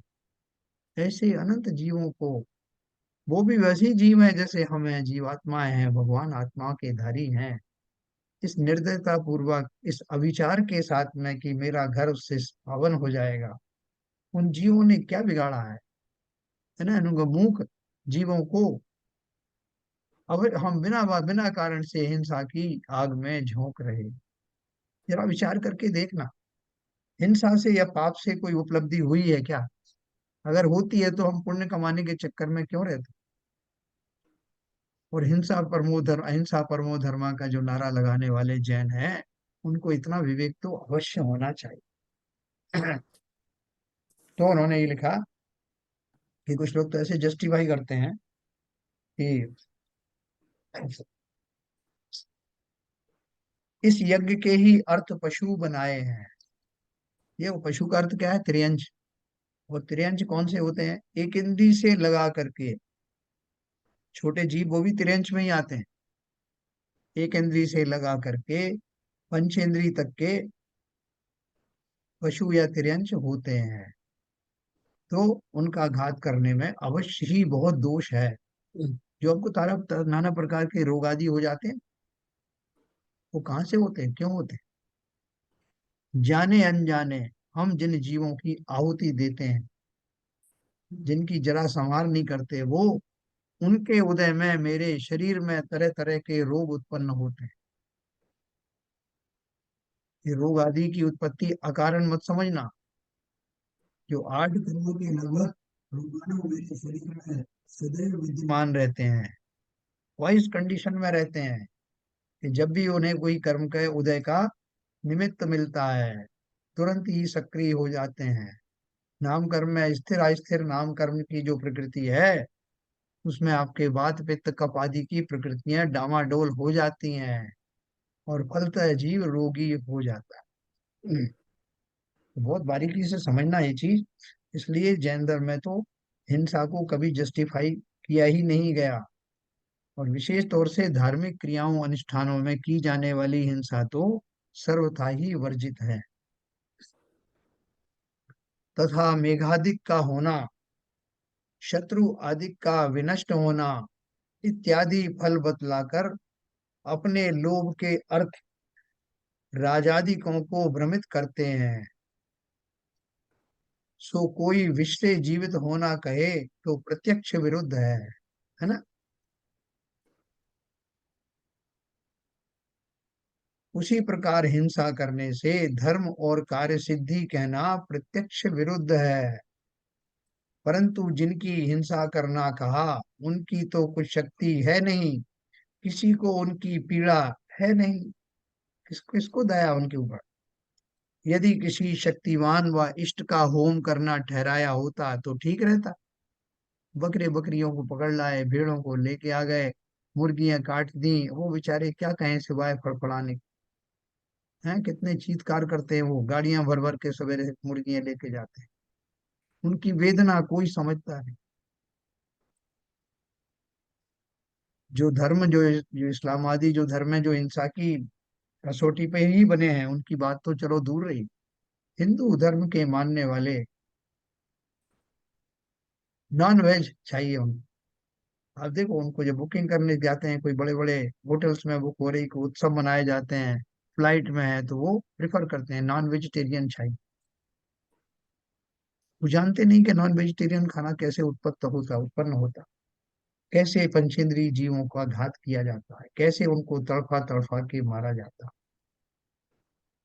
ऐसे अनंत जीवों को, वो भी वैसे ही जीव है जैसे हम हैं, जीवात्माएं हैं, भगवान आत्मा के धारी हैं। इस निर्दयता पूर्वक, इस अविचार के साथ में कि मेरा घर उससे पावन हो जाएगा, उन जीवों ने क्या बिगाड़ा है ना, उनको मूक जीवों को। अब हम बिना कारण से हिंसा की आग में झोंक रहे। जरा विचार करके देखना, हिंसा से या पाप से कोई उपलब्धि हुई है क्या। अगर होती है तो हम पुण्य कमाने के चक्कर में क्यों रहते। और हिंसा परमो धर्म, अहिंसा परमो धर्मा का जो नारा लगाने वाले जैन हैं, उनको इतना विवेक तो अवश्य होना चाहिए। तो उन्होंने ये लिखा कि कुछ लोग तो ऐसे जस्टिफाई करते हैं कि इस यज्ञ के ही अर्थ पशु बनाए हैं। ये वो पशु का अर्थ क्या है, त्रियंच। और त्रियंच कौन से होते हैं, एक इंद्री से लगा करके, छोटे जीव वो भी त्रियंच में ही आते हैं। एक इंद्री से लगा करके पंचेंद्री तक के पशु या तिर्यंच होते हैं। तो उनका घात करने में अवश्य ही बहुत दोष है। जो हमको नाना प्रकार के रोग आदि हो जाते हैं, वो कहाँ से होते हैं, क्यों होते हैं। जाने अनजाने हम जिन जीवों की आहुति देते हैं, जिनकी जरा संहार नहीं करते, वो उनके उदय में मेरे शरीर में तरह तरह के रोग उत्पन्न होते हैं। ये रोग आदि की उत्पत्ति अकारण मत समझना। जो 8 करोड़ के लगभग रोगाणु मेरे शरीर में सदैव विद्यमान रहते हैं, वाइस कंडीशन में रहते हैं, कि जब भी उन्हें कोई कर्म के उदय का निमित्त मिलता है तुरंत ही सक्रिय हो जाते हैं। नाम कर्म में स्थिर अस्थिर नाम कर्म की जो प्रकृति है, उसमें आपके वात पित्त कफ आदि की प्रकृतियां डामाडोल हो जाती हैं, और फलतः जीव रोगी हो जाता है। तो बहुत बारीकी से समझना ये चीज। इसलिए जैन धर्म में तो हिंसा को कभी जस्टिफाई किया ही नहीं गया। और विशेष तौर से धार्मिक क्रियाओं अनुष्ठानों में की जाने वाली हिंसा तो सर्वथा ही वर्जित है। तथा मेघादिक का होना, शत्रु आदि का विनष्ट होना इत्यादि फल बतलाकर अपने लोभ के अर्थ राजादिकों को भ्रमित करते हैं। सो कोई विश्व जीवित होना कहे तो प्रत्यक्ष विरुद्ध है ना। उसी प्रकार हिंसा करने से धर्म और कार्य सिद्धि कहना प्रत्यक्ष विरुद्ध है। परंतु जिनकी हिंसा करना कहा, उनकी तो कुछ शक्ति है नहीं, किसी को उनकी पीड़ा है नहीं, किसको दया उनके ऊपर। यदि किसी शक्तिवान व इष्ट का होम करना ठहराया होता तो ठीक रहता। बकरे बकरियों को पकड़ लाए, भेड़ों को लेके आ गए, मुर्गियां काट दी, वो बेचारे क्या कहें सिवाय फड़फड़ाने। हैं कितने चीत्कार करते हैं, वो गाड़ियां भर भर के सवेरे मुर्गियां लेके जाते हैं। उनकी वेदना कोई समझता नहीं। जो धर्म जो इस्लामवादी जो धर्म है, जो हिंसा की कसौटी पे ही बने हैं, उनकी बात तो चलो दूर रही। हिंदू धर्म के मानने वाले नॉन वेज चाहिए उनको। आप देखो उनको जब बुकिंग करने जाते हैं, कोई बड़े बड़े होटल्स में बुक हो रही, कोई उत्सव मनाए जाते हैं, फ्लाइट में है, तो वो प्रिफर करते हैं नॉन वेजिटेरियन चाहिए। वो जानते नहीं कि नॉन वेजिटेरियन खाना कैसे उत्पन्न होता, कैसे पंचेंद्रीय जीवों का घात किया जाता है, कैसे उनको तड़फा तड़फा के मारा जाता है।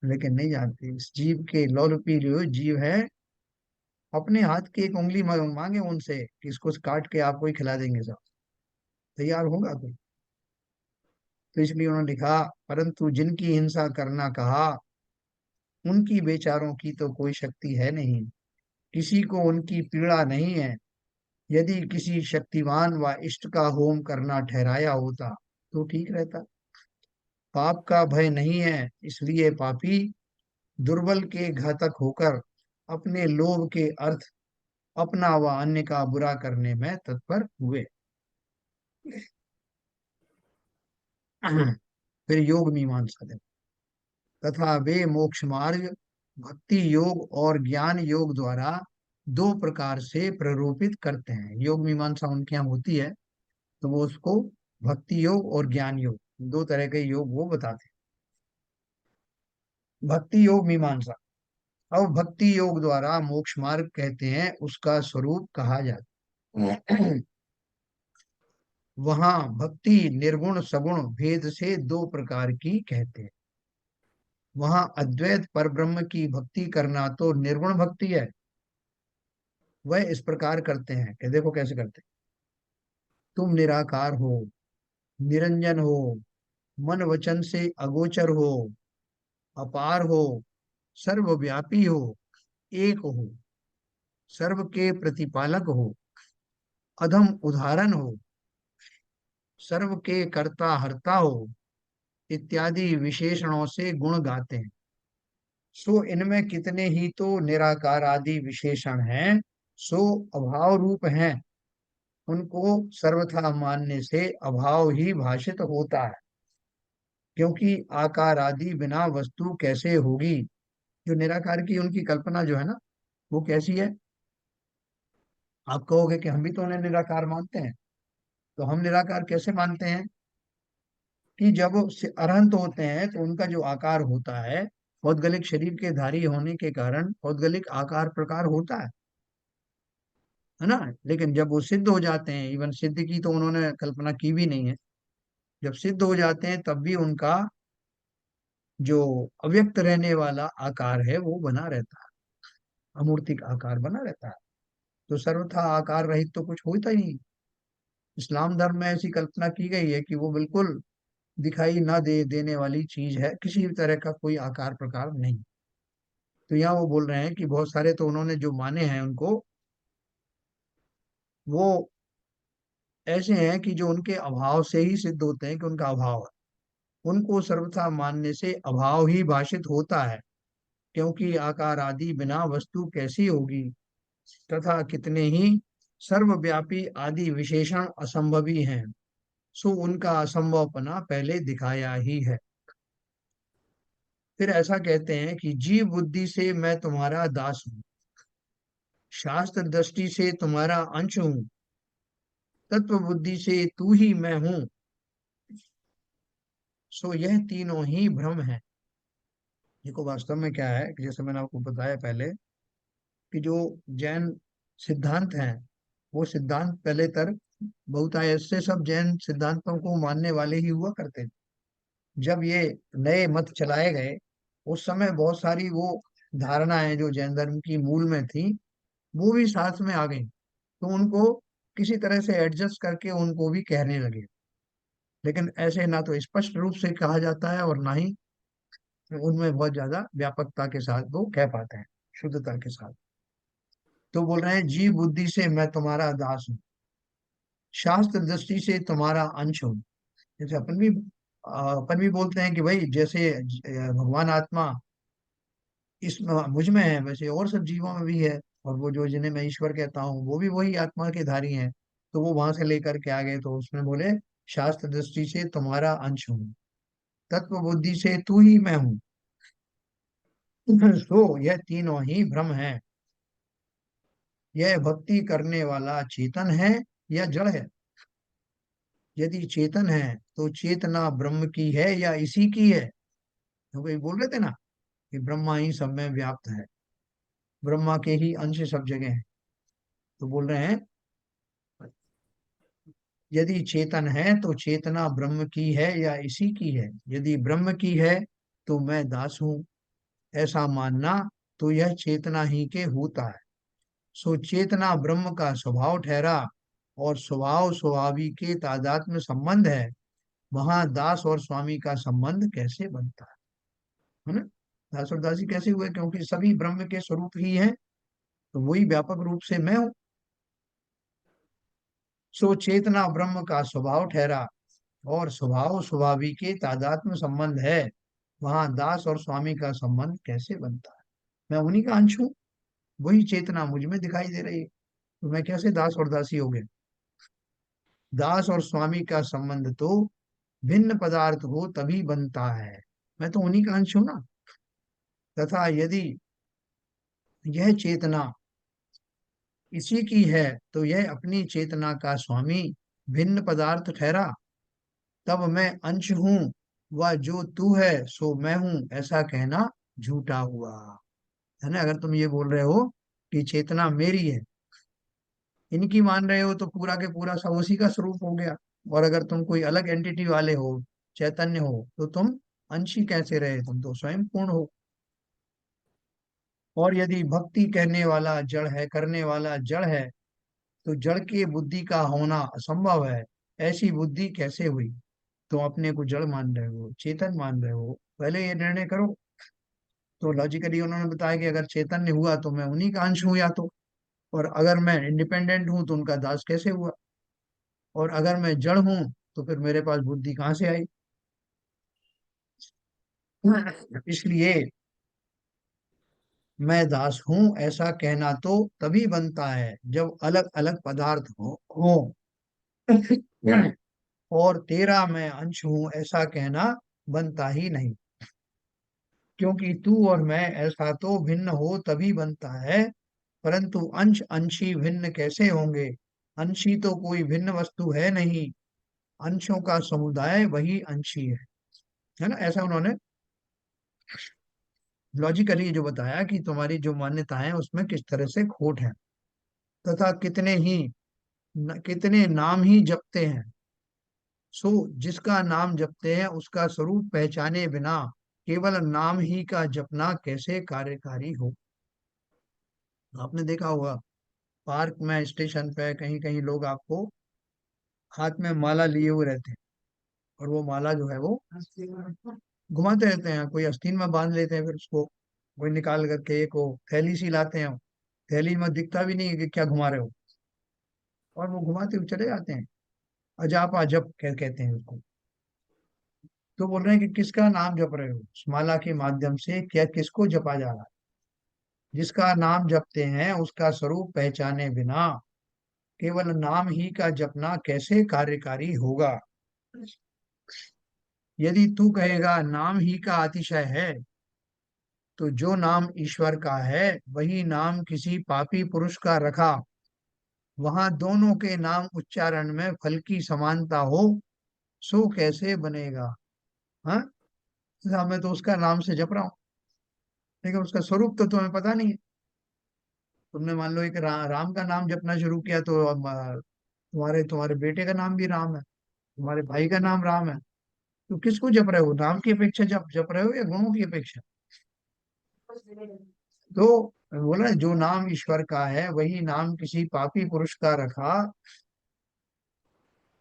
लेकिन नहीं जानते इस जीव के लोलुपी जो जीव है, अपने हाथ की एक उंगली मांगे उनसे कि इसको काट के आपको ही खिला देंगे सब, तैयार होगा कोई? तो इसलिए उन्होंने लिखा, परंतु जिनकी हिंसा करना कहा, उनकी बेचारों की तो कोई शक्ति है नहीं, किसी को उनकी पीड़ा नहीं है। यदि किसी शक्तिवान व इष्ट का होम करना ठहराया होता तो ठीक रहता। पाप का भय नहीं है, इसलिए पापी दुर्बल के घातक होकर अपने लोभ के अर्थ अपना व अन्य का बुरा करने में तत्पर हुए। फिर योग मीमांसा दे, तथा वे मोक्ष मार्ग भक्ति योग और ज्ञान योग द्वारा दो प्रकार से प्ररूपित करते हैं। योग मीमांसा उनके यहाँ होती है, तो वो उसको भक्ति योग और ज्ञान योग, दो तरह के योग वो बताते हैं। भक्ति योग मीमांसा, अब भक्ति योग द्वारा मोक्ष मार्ग कहते हैं, उसका स्वरूप कहा जाता है। वहां भक्ति निर्गुण सगुण भेद से दो प्रकार की कहते हैं। वहां अद्वैत परब्रह्म की भक्ति करना तो निर्गुण भक्ति है। वह इस प्रकार करते हैं कि देखो कैसे करते हैं। तुम निराकार हो, निरंजन हो, मन वचन से अगोचर हो, अपार हो, सर्वव्यापी हो, एक हो, सर्व के प्रतिपालक हो, अधम उदाहरण हो, सर्व के कर्ता हर्ता हो, इत्यादि विशेषणों से गुण गाते हैं। सो इनमें कितने ही तो निराकार आदि विशेषण हैं, सो अभाव रूप हैं। उनको सर्वथा मानने से अभाव ही भाषित होता है, क्योंकि आकार आदि बिना वस्तु कैसे होगी। जो निराकार की उनकी कल्पना जो है ना, वो कैसी है? आप कहोगे कि हम भी तो उन्हें निराकार मानते हैं। तो हम निराकार कैसे मानते हैं? कि जब वो अरहंत होते हैं तो उनका जो आकार होता है, पौद्गलिक शरीर के धारी होने के कारण पौद्गलिक आकार प्रकार होता है ना। लेकिन जब वो सिद्ध हो जाते हैं, इवन सिद्ध की तो उन्होंने कल्पना की भी नहीं है, जब सिद्ध हो जाते हैं तब भी उनका जो अव्यक्त रहने वाला आकार है वो बना रहता है, अमूर्तिक आकार बना रहता है। तो सर्वथा आकार रहित तो कुछ होता ही नहीं। इस्लाम धर्म में ऐसी कल्पना की गई है कि वो बिल्कुल दिखाई ना देने वाली चीज है, किसी भी तरह का कोई आकार प्रकार नहीं। तो यहाँ वो बोल रहे हैं कि बहुत सारे तो उन्होंने जो माने हैं उनको, वो ऐसे हैं कि जो उनके अभाव से ही सिद्ध होते हैं कि उनका अभाव है। उनको सर्वथा मानने से अभाव ही भाषित होता है, क्योंकि आकार आदि बिना वस्तु कैसी होगी, तथा कितने ही सर्वव्यापी आदि विशेषण असंभवी हैं। सो उनका असंभवपना पहले दिखाया ही है। फिर ऐसा कहते हैं कि जीव बुद्धि से मैं तुम्हारा दास हूँ। शास्त्र दृष्टि से तुम्हारा अंश हूँ, तत्व बुद्धि से तू ही मैं हूँ, सो यह तीनों ही भ्रम है। देखो वास्तव में क्या है कि जैसे मैंने आपको बताया पहले कि जो जैन सिद्धांत हैं, वो सिद्धांत पहले तक बहुत ऐसे सब जैन सिद्धांतों को मानने वाले ही हुआ करते थे। जब ये नए मत चलाए गए, उस समय बहुत सारी वो धारणाएं जो जैन धर्म की मूल में थी, वो भी साथ में आ गई। तो उनको किसी तरह से एडजस्ट करके उनको भी कहने लगे। लेकिन ऐसे ना तो स्पष्ट रूप से कहा जाता है और ना ही उनमें बहुत ज्यादा व्यापकता के साथ वो कह पाते हैं, शुद्धता के साथ। तो बोल रहे हैं जीव बुद्धि से मैं तुम्हारा दास हूँ, शास्त्र दृष्टि से तुम्हारा अंश हूँ। जैसे अपन भी बोलते हैं कि भाई जैसे भगवान आत्मा इस मुझ में है, वैसे और सब जीवों में भी है। और वो जो जिन्हें मैं ईश्वर कहता हूँ वो भी वही आत्मा के धारी हैं। तो वो वहां से लेकर के आ गए, तो उसमें बोले शास्त्र दृष्टि से तुम्हारा अंश हूँ, तत्व बुद्धि से तू ही मैं हूँ, सो यह तीनों ही भ्रम है। यह भक्ति करने वाला चेतन है या जड़ है? यदि चेतन है तो चेतना ब्रह्म की है या इसी की है? क्योंकि बोल रहे थे ना कि ब्रह्मा ही सब में व्याप्त है, ब्रह्मा के ही अंश सब जगह है। तो बोल रहे हैं यदि चेतन है तो चेतना ब्रह्म की है या इसी की है? यदि ब्रह्म की है तो मैं दास हूँ, ऐसा मानना तो यह चेतना ही के होता है। सो चेतना ब्रह्म का स्वभाव ठहरा, और स्वभाव स्वाभावी के तादात्म्य संबंध है, वहां दास और स्वामी का संबंध कैसे बनता है ना? दास और दासी कैसे हुए? क्योंकि सभी ब्रह्म के स्वरूप ही हैं, तो वही व्यापक रूप से मैं हूँ। सो चेतना ब्रह्म का स्वभाव ठहरा, और स्वभाव स्वाभावी के तादात्म्य संबंध है, वहां दास और स्वामी का संबंध कैसे बनता है? मैं उन्हीं का अंश हूँ, वही चेतना मुझ में दिखाई दे रही है, तो मैं कैसे दास और दासी हो गए? दास और स्वामी का संबंध तो भिन्न पदार्थ हो तभी बनता है, मैं तो उन्हीं का अंश हूं ना। तथा यदि यह चेतना इसी की है तो यह अपनी चेतना का स्वामी भिन्न पदार्थ ठहरा, तब मैं अंश हूँ, वह जो तू है सो मैं हूँ, ऐसा कहना झूठा हुआ। है ना? अगर तुम ये बोल रहे हो कि चेतना मेरी है, इनकी मान रहे हो, तो पूरा के पूरा सब उसी का स्वरूप हो गया। और अगर तुम कोई अलग एंटिटी वाले हो, चैतन्य हो, तो तुम अंशी कैसे रहे? तुम तो स्वयं पूर्ण हो। और यदि भक्ति कहने वाला जड़ है, करने वाला जड़ है, तो जड़ के बुद्धि का होना असंभव है। ऐसी बुद्धि कैसे हुई? तुम अपने को जड़ मान रहे हो, चेतन मान रहे हो, पहले ये निर्णय करो। तो लॉजिकली उन्होंने बताया कि अगर चैतन्य हुआ तो मैं उन्हीं का अंश हूँ या तो, और अगर मैं इंडिपेंडेंट हूँ तो उनका दास कैसे हुआ? और अगर मैं जड़ हूं तो फिर मेरे पास बुद्धि कहाँ से आई? इसलिए मैं दास हूं ऐसा कहना तो तभी बनता है जब अलग अलग पदार्थ हो और तेरा मैं अंश हूं ऐसा कहना बनता ही नहीं। क्योंकि तू और मैं ऐसा तो भिन्न हो तभी बनता है, परंतु अंश अंशी भिन्न कैसे होंगे? अंशी तो कोई भिन्न वस्तु है नहीं, अंशों का समुदाय वही अंशी है ना? ऐसा उन्होंने लॉजिकली जो बताया कि तुम्हारी जो मान्यताएं उसमें किस तरह से खोट है। तथा कितने नाम ही जपते हैं, सो जिसका नाम जपते हैं उसका स्वरूप पहचाने बिना केवल नाम ही का जपना कैसे कार्यकारी हो? आपने देखा होगा पार्क में, स्टेशन पे, कहीं कहीं लोग आपको हाथ में माला लिए हुए रहते हैं, और वो माला जो है वो घुमाते रहते हैं, कोई आस्तीन में बांध लेते हैं, फिर उसको कोई निकाल करके एक वो थैली सी लाते हैं, थैली में दिखता भी नहीं है कि क्या घुमा रहे हो, और वो घुमाते हुए चले जाते हैं। अजाप अजब कहते हैं उसको। तो बोल रहे हैं कि किसका नाम जप रहे हो उस माला के माध्यम से? क्या किसको जपा जा रहा है? जिसका नाम जपते हैं उसका स्वरूप पहचाने बिना केवल नाम ही का जपना कैसे कार्यकारी होगा? यदि तू कहेगा नाम ही का अतिशय है, तो जो नाम ईश्वर का है वही नाम किसी पापी पुरुष का रखा, वहां दोनों के नाम उच्चारण में फल की समानता हो, सो कैसे बनेगा। हाँ, मैं तो उसका नाम से जप रहा हूँ, लेकिन उसका स्वरूप तो तुम्हें पता नहीं है। तुमने मान लो एक राम का नाम जपना शुरू किया, तो अब तुम्हारे तुम्हारे बेटे का नाम भी राम है, तुम्हारे भाई का नाम राम है। तो किसको जप रहे हो, नाम की अपेक्षा जप जप रहे हो या गुणों की अपेक्षा। तो बोला जो नाम ईश्वर का है वही नाम किसी पापी पुरुष का रखा,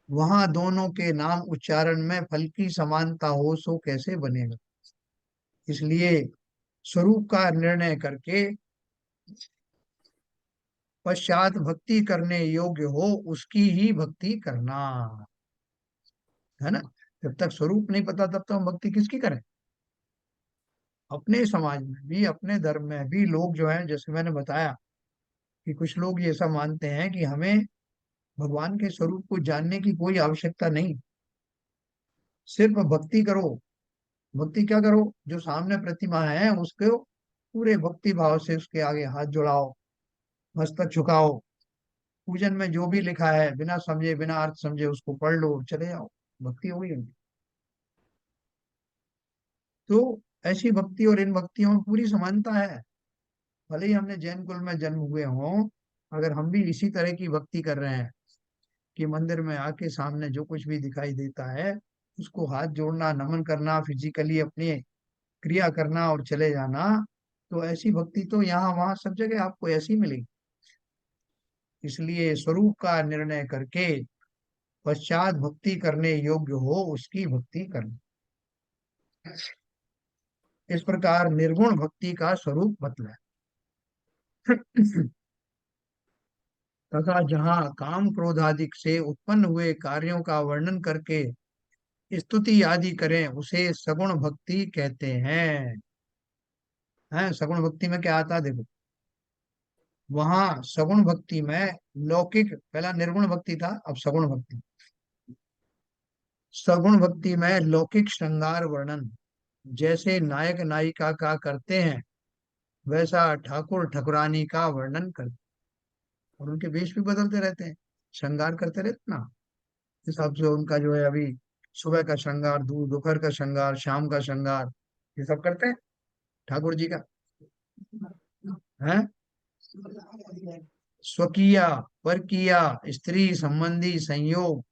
वहां दोनों के नाम उच्चारण में फल की समानता हो, सो कैसे बनेगा। इसलिए स्वरूप का निर्णय करके पश्चात भक्ति करने योग्य हो उसकी ही भक्ति करना, है ना। जब तक स्वरूप नहीं पता तब तक हम भक्ति किसकी करें। अपने समाज में भी अपने धर्म में भी लोग जो है, जैसे मैंने बताया कि कुछ लोग ये ऐसा मानते हैं कि हमें भगवान के स्वरूप को जानने की कोई आवश्यकता नहीं, सिर्फ भक्ति करो। भक्ति क्या करो, जो सामने प्रतिमा है उसको पूरे भक्ति भाव से उसके आगे हाथ जोड़ाओ, मस्तक झुकाओ, पूजन में जो भी लिखा है बिना समझे बिना अर्थ समझे उसको पढ़ लो, चले जाओ, भक्ति हो गई उनकी। तो ऐसी भक्ति और इन भक्तियों में पूरी समानता है। भले ही हमने जैन कुल में जन्म हुए हों, अगर हम भी इसी तरह की भक्ति कर रहे हैं कि मंदिर में आके सामने जो कुछ भी दिखाई देता है उसको हाथ जोड़ना, नमन करना, फिजिकली अपनी क्रिया करना और चले जाना, तो ऐसी भक्ति तो यहाँ वहां सब जगह आपको ऐसी मिलेगी। इसलिए स्वरूप का निर्णय करके पश्चात भक्ति करने योग्य हो उसकी भक्ति करना। इस प्रकार निर्गुण भक्ति का स्वरूप बतला। तथा जहाँ काम क्रोध आदि से उत्पन्न हुए कार्यों का वर्णन करके स्तुति आदि करें उसे सगुण भक्ति कहते हैं। हैं, सगुण भक्ति में क्या आता है देखो, वहां सगुण भक्ति में लौकिक, पहला निर्गुण भक्ति था, अब सगुण भक्ति। सगुण भक्ति में लौकिक श्रृंगार वर्णन, जैसे नायक नायिका का करते हैं वैसा ठाकुर ठाकुरानी का वर्णन करते, और उनके वेश भी बदलते रहते हैं, श्रृंगार करते रहते ना। इस हिसाब से उनका जो है अभी सुबह का श्रृंगार, दोपहर का श्रृंगार, शाम का श्रृंगार, ये सब करते हैं ठाकुर जी का। है स्वकीय, परकीय, स्त्री संबंधी संयोग,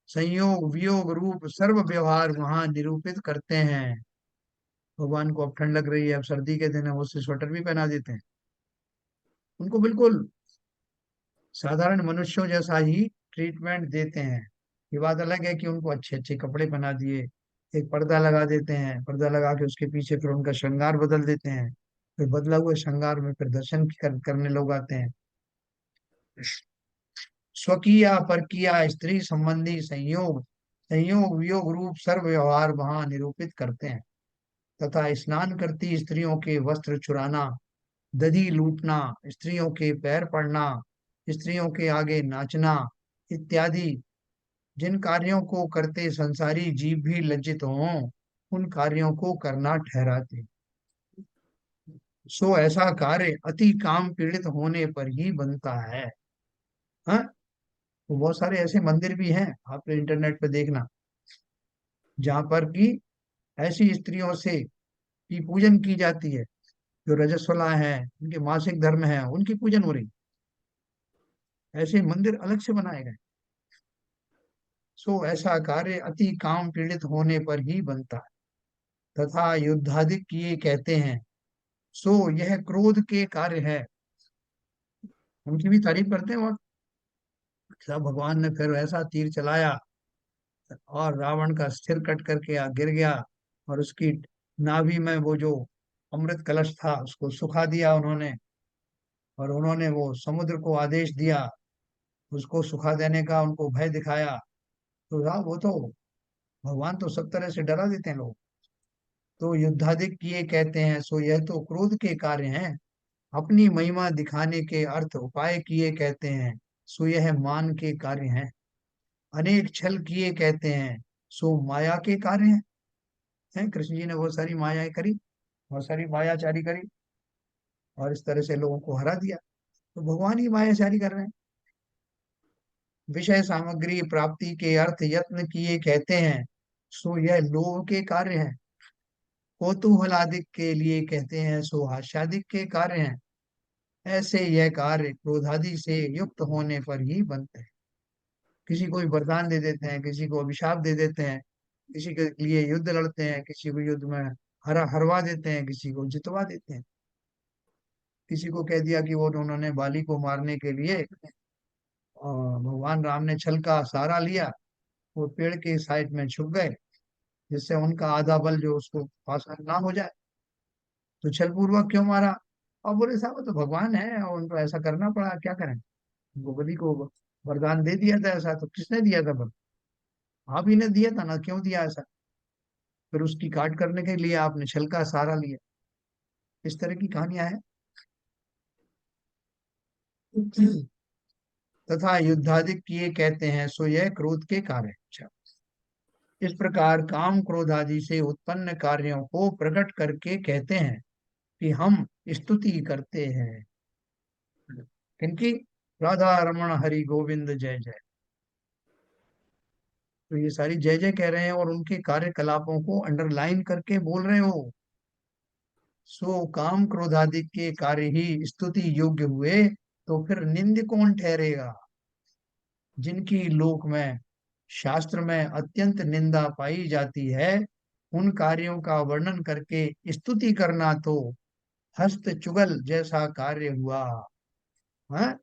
संयोग वियोग रूप सर्व व्यवहार वहां निरूपित करते हैं। भगवान को अब ठंड लग रही है, अब सर्दी के दिन है, उससे स्वेटर भी पहना देते हैं उनको, बिल्कुल साधारण मनुष्यों जैसा ही ट्रीटमेंट देते हैं। ये बात अलग है कि उनको अच्छे अच्छे कपड़े पहना दिए, एक पर्दा लगा देते हैं, पर्दा लगा के उसके पीछे फिर उनका श्रृंगार बदल देते हैं, फिर बदला हुए श्रृंगार में फिर दर्शन करने लोग आते हैं। स्वकीय परकीय स्त्री संबंधी संयोग, संयोग वियोग रूप सर्व व्यवहार वहां निरूपित करते हैं। तथा स्नान करती स्त्रियों के वस्त्र चुराना, दधी लूटना, स्त्रियों के पैर पड़ना, स्त्रियों के आगे नाचना इत्यादि जिन कार्यों को करते संसारी जीव भी लज्जित हों, उन कार्यों को करना ठहराते। सो ऐसा कार्य अति काम पीड़ित होने पर ही बनता है। हाँ, तो बहुत सारे ऐसे मंदिर भी हैं, आप इंटरनेट पे देखना, जहाँ पर कि ऐसी स्त्रियों से की पूजन की जाती है, जो रजस्वला है, उनके मासिक धर्म है, उनकी पूजन हो रही। ऐसे मंदिर अलग से बनाए गए। सो ऐसा कार्य अति काम पीड़ित होने पर ही बनता है। तथा युद्धाधिक किए कहते हैं, सो यह क्रोध के कार्य है। उनकी भी तारीफ करते हैं वह, सब भगवान ने फिर ऐसा तीर चलाया और रावण का सिर कट करके गिर गया, और उसकी नाभि में वो जो अमृत कलश था उसको सुखा दिया उन्होंने, और उन्होंने वो समुद्र को आदेश दिया उसको सुखा देने का, उनको भय दिखाया। तो साहब वो तो भगवान तो सब तरह से डरा देते हैं लोग। तो युद्धाधिक किए कहते हैं, सो यह तो क्रोध के कार्य हैं। अपनी महिमा दिखाने के अर्थ उपाय किए कहते हैं, सो यह मान के कार्य हैं। अनेक छल किए कहते हैं, सो माया के कार्य हैं। कृष्ण जी ने बहुत सारी मायाएं करी, बहुत सारी मायाचारी करी और इस तरह से लोगों को हरा दिया। तो भगवान ही मायाचारी कर रहे हैं। विषय सामग्री प्राप्ति के अर्थ यत्न किए कहते हैं, सो यह लोभ के कार्य हैं। कौतूहलादिक के लिए कहते हैं, सो हास्यादिक के कार्य हैं। ऐसे यह कार्य क्रोधादि से युक्त होने पर ही बनते हैं। किसी को भी वरदान दे देते हैं, किसी को अभिशाप दे देते हैं, किसी के लिए युद्ध लड़ते हैं, किसी को युद्ध में हरवा देते हैं, किसी को जितवा देते हैं। किसी को कह दिया कि वो उन्होंने बाली को मारने के लिए भगवान राम ने छल का सहारा लिया, वो पेड़ के साइड में छुप गए, जिससे उनका आधा बल जो उसको पास ना हो जाए। तो छल पूर्वक क्यों मारा? और बोले साहब वो तो भगवान है और उनको ऐसा करना पड़ा, क्या करें। उनको बलि को वरदान दे दिया था, ऐसा तो किसने दिया था? बल आप ही ने दिया था ना, क्यों दिया ऐसा? फिर उसकी काट करने के लिए आपने छल का सहारा लिया। इस तरह की कहानियां हैं। तथा युद्धाधिक किए कहते हैं, सो यह क्रोध के कार्य हैं। अच्छा, इस प्रकार काम क्रोध आदि से उत्पन्न कार्यों को प्रकट करके कहते हैं कि हम स्तुति करते हैं। किनकी? राधा रमण हरि गोविंद जय जय। तो ये सारी जय जय कह रहे हैं और उनके कार्यकलापों को अंडरलाइन करके बोल रहे हो। सो काम क्रोध आदि के कार्य ही स्तुति योग्य हुए, तो फिर निंद कौन ठहरेगा? जिनकी लोक में शास्त्र में अत्यंत निंदा पाई जाती है, उन कार्यों का वर्णन करके स्तुति करना तो हस्त चुगल जैसा कार्य हुआ। हाँ,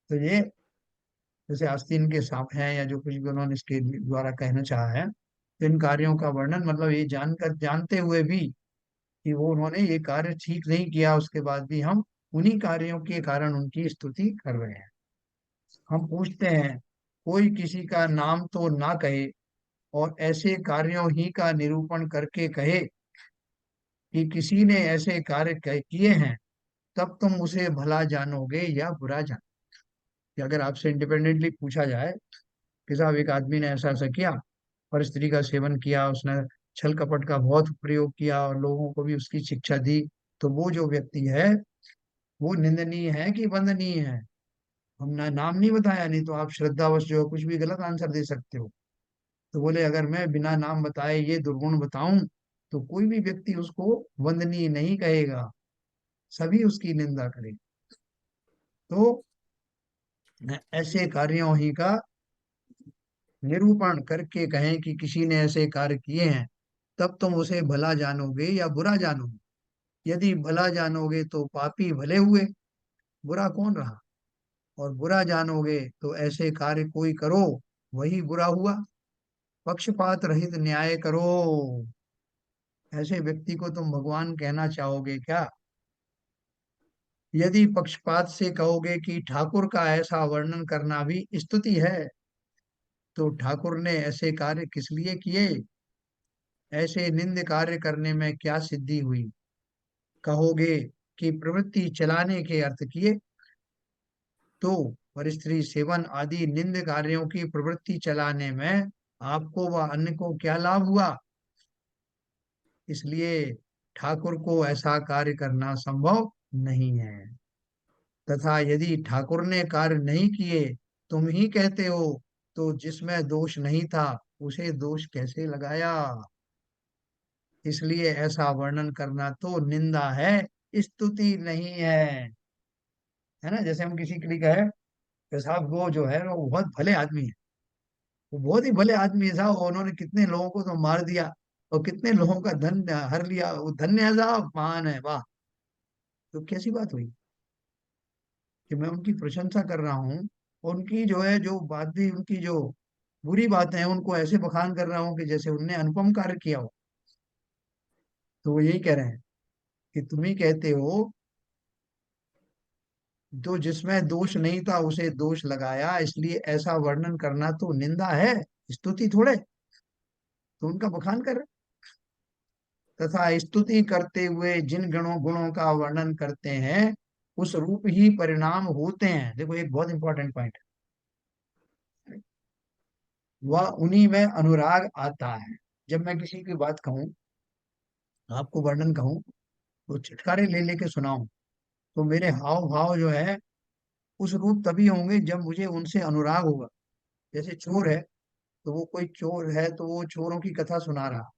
तो ये जैसे आस्तीन के सांप हैं या जो कुछ भी उन्होंने इसके द्वारा कहना चाहा है, तो इन कार्यों का वर्णन मतलब ये जानकर जानते हुए भी कि वो उन्होंने ये कार्य ठीक नहीं किया, उसके बाद भी हम उन्हीं कार्यों के कारण उनकी स्तुति कर रहे हैं। हम पूछते हैं, कोई किसी का नाम तो ना कहे और ऐसे कार्यों ही का निरूपण करके कहे कि किसी ने ऐसे कार्य किए हैं, तब तुम उसे भला जानोगे या बुरा जानोगे। कि अगर आपसे इंडिपेंडेंटली पूछा जाए कि साहब एक आदमी ने ऐसा ऐसा किया, पर स्त्री का सेवन किया, उसने छल कपट का बहुत प्रयोग किया और लोगों को भी उसकी शिक्षा दी, तो वो जो व्यक्ति है वो निंदनीय है कि वंदनीय है? हमने नाम नहीं बताया, नहीं तो आप श्रद्धावश जो है कुछ भी गलत आंसर दे सकते हो। तो बोले अगर मैं बिना नाम बताए ये दुर्गुण बताऊं, तो कोई भी व्यक्ति उसको वंदनीय नहीं कहेगा, सभी उसकी निंदा करेंगे। तो ऐसे कार्यों ही का निरूपण करके कहें कि किसी ने ऐसे कार्य किए हैं, तब तुम उसे भला जानोगे या बुरा जानोगे। यदि भला जानोगे तो पापी भले हुए, बुरा कौन रहा। और बुरा जानोगे तो ऐसे कार्य कोई करो, वही बुरा हुआ। पक्षपात रहित न्याय करो। ऐसे व्यक्ति को तुम भगवान कहना चाहोगे क्या? यदि पक्षपात से कहोगे कि ठाकुर का ऐसा वर्णन करना भी स्तुति है, तो ठाकुर ने ऐसे कार्य किस लिए किए? ऐसे निंद कार्य करने में क्या सिद्धि हुई? कहोगे कि प्रवृत्ति चलाने के अर्थ किए, तो पर स्त्री सेवन आदि निंद कार्यों की प्रवृत्ति चलाने में आपको व अन्य को क्या लाभ हुआ? इसलिए ठाकुर को ऐसा कार्य करना संभव नहीं है। तथा यदि ठाकुर ने कार्य नहीं किए, तुम ही कहते हो, तो जिसमें दोष नहीं था उसे दोष कैसे लगाया? इसलिए ऐसा वर्णन करना तो निंदा है, स्तुति नहीं है। है ना? जैसे हम किसी के लिए कहे कि साहब वो जो है वो बहुत भले आदमी है, वो बहुत ही भले आदमी है साहब, उन्होंने कितने लोगों को तो मार दिया और कितने लोगों का धन हर लिया, वो धन्य है साहब, महान है, वाह। तो कैसी बात हुई कि मैं उनकी प्रशंसा कर रहा हूँ, उनकी जो है जो बात भी उनकी जो बुरी बातें हैं उनको ऐसे बखान कर रहा हूँ कि जैसे उनने अनुपम कार्य किया हो। तो वो यही कह रहे हैं कि तुम ही कहते हो, जो जिसमें दोष नहीं था उसे दोष लगाया, इसलिए ऐसा वर्णन करना तो निंदा है, स्तुति थोड़े। तो उनका बखान कर रहे हैं। तथा स्तुति करते हुए जिन गुणों गुणों का वर्णन करते हैं, उस रूप ही परिणाम होते हैं। देखो एक बहुत इंपॉर्टेंट पॉइंट है, वह उन्हीं में अनुराग आता है। जब मैं किसी की बात कहूं आपको वर्णन कहूँ तो छिटकारे ले लेके सुनाऊं, तो मेरे हाव भाव जो है उस रूप तभी होंगे जब मुझे उनसे अनुराग होगा। जैसे चोर है, तो वो कोई चोर है तो वो चोरों की कथा सुना रहा,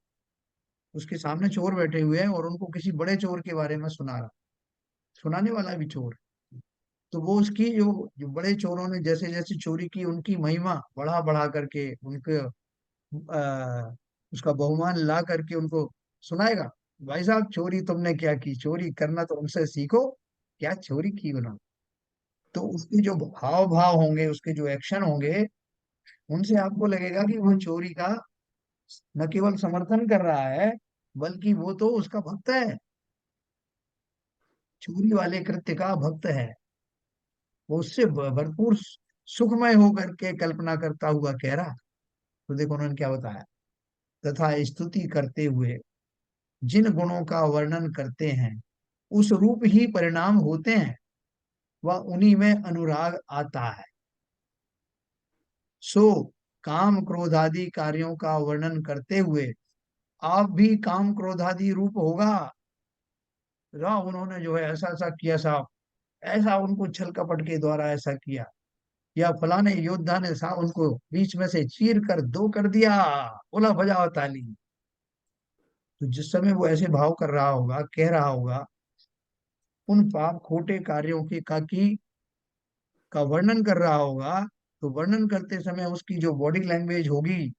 उसके सामने चोर बैठे हुए हैं और उनको किसी बड़े चोर के बारे में सुना रहा, सुनाने वाला भी चोर। तो वो उसकी जो जो बड़े चोरों ने जैसे जैसे चोरी की उनकी महिमा बढ़ा बढ़ा करके उनके उसका बहुमान ला करके उनको सुनाएगा। भाई साहब चोरी तुमने क्या की, चोरी करना तो उनसे सीखो, क्या चोरी की उन्होंने। तो उसके जो हाव भाव होंगे, उसके जो एक्शन होंगे, उनसे आपको लगेगा कि वो चोरी का न केवल समर्थन कर रहा है, बल्कि वो तो उसका भक्त है, चोरी वाले कृत्य का भक्त है। वो उससे भरपूर सुखमय होकर के कल्पना करता हुआ कह रहा। तो देखो उन्होंने क्या बताया, तथा स्तुति करते हुए जिन गुणों का वर्णन करते हैं उस रूप ही परिणाम होते हैं, वह उन्हीं में अनुराग आता है। सो काम क्रोधादि कार्यों का वर्णन करते हुए आप भी काम क्रोधादि रूप होगा। उन्होंने जो है ऐसा ऐसा किया साहब, ऐसा उनको छल कपट के द्वारा ऐसा किया, या फलाने योद्धा ने सा उनको बीच में से चीर कर दो कर दिया, बोला बजाओ ताली। तो जिस समय वो ऐसे भाव कर रहा होगा, कह रहा होगा, उन पाप खोटे कार्यों के का वर्णन कर रहा होगा, तो वर्णन करते समय उसकी जो बॉडी लैंग्वेज होगी,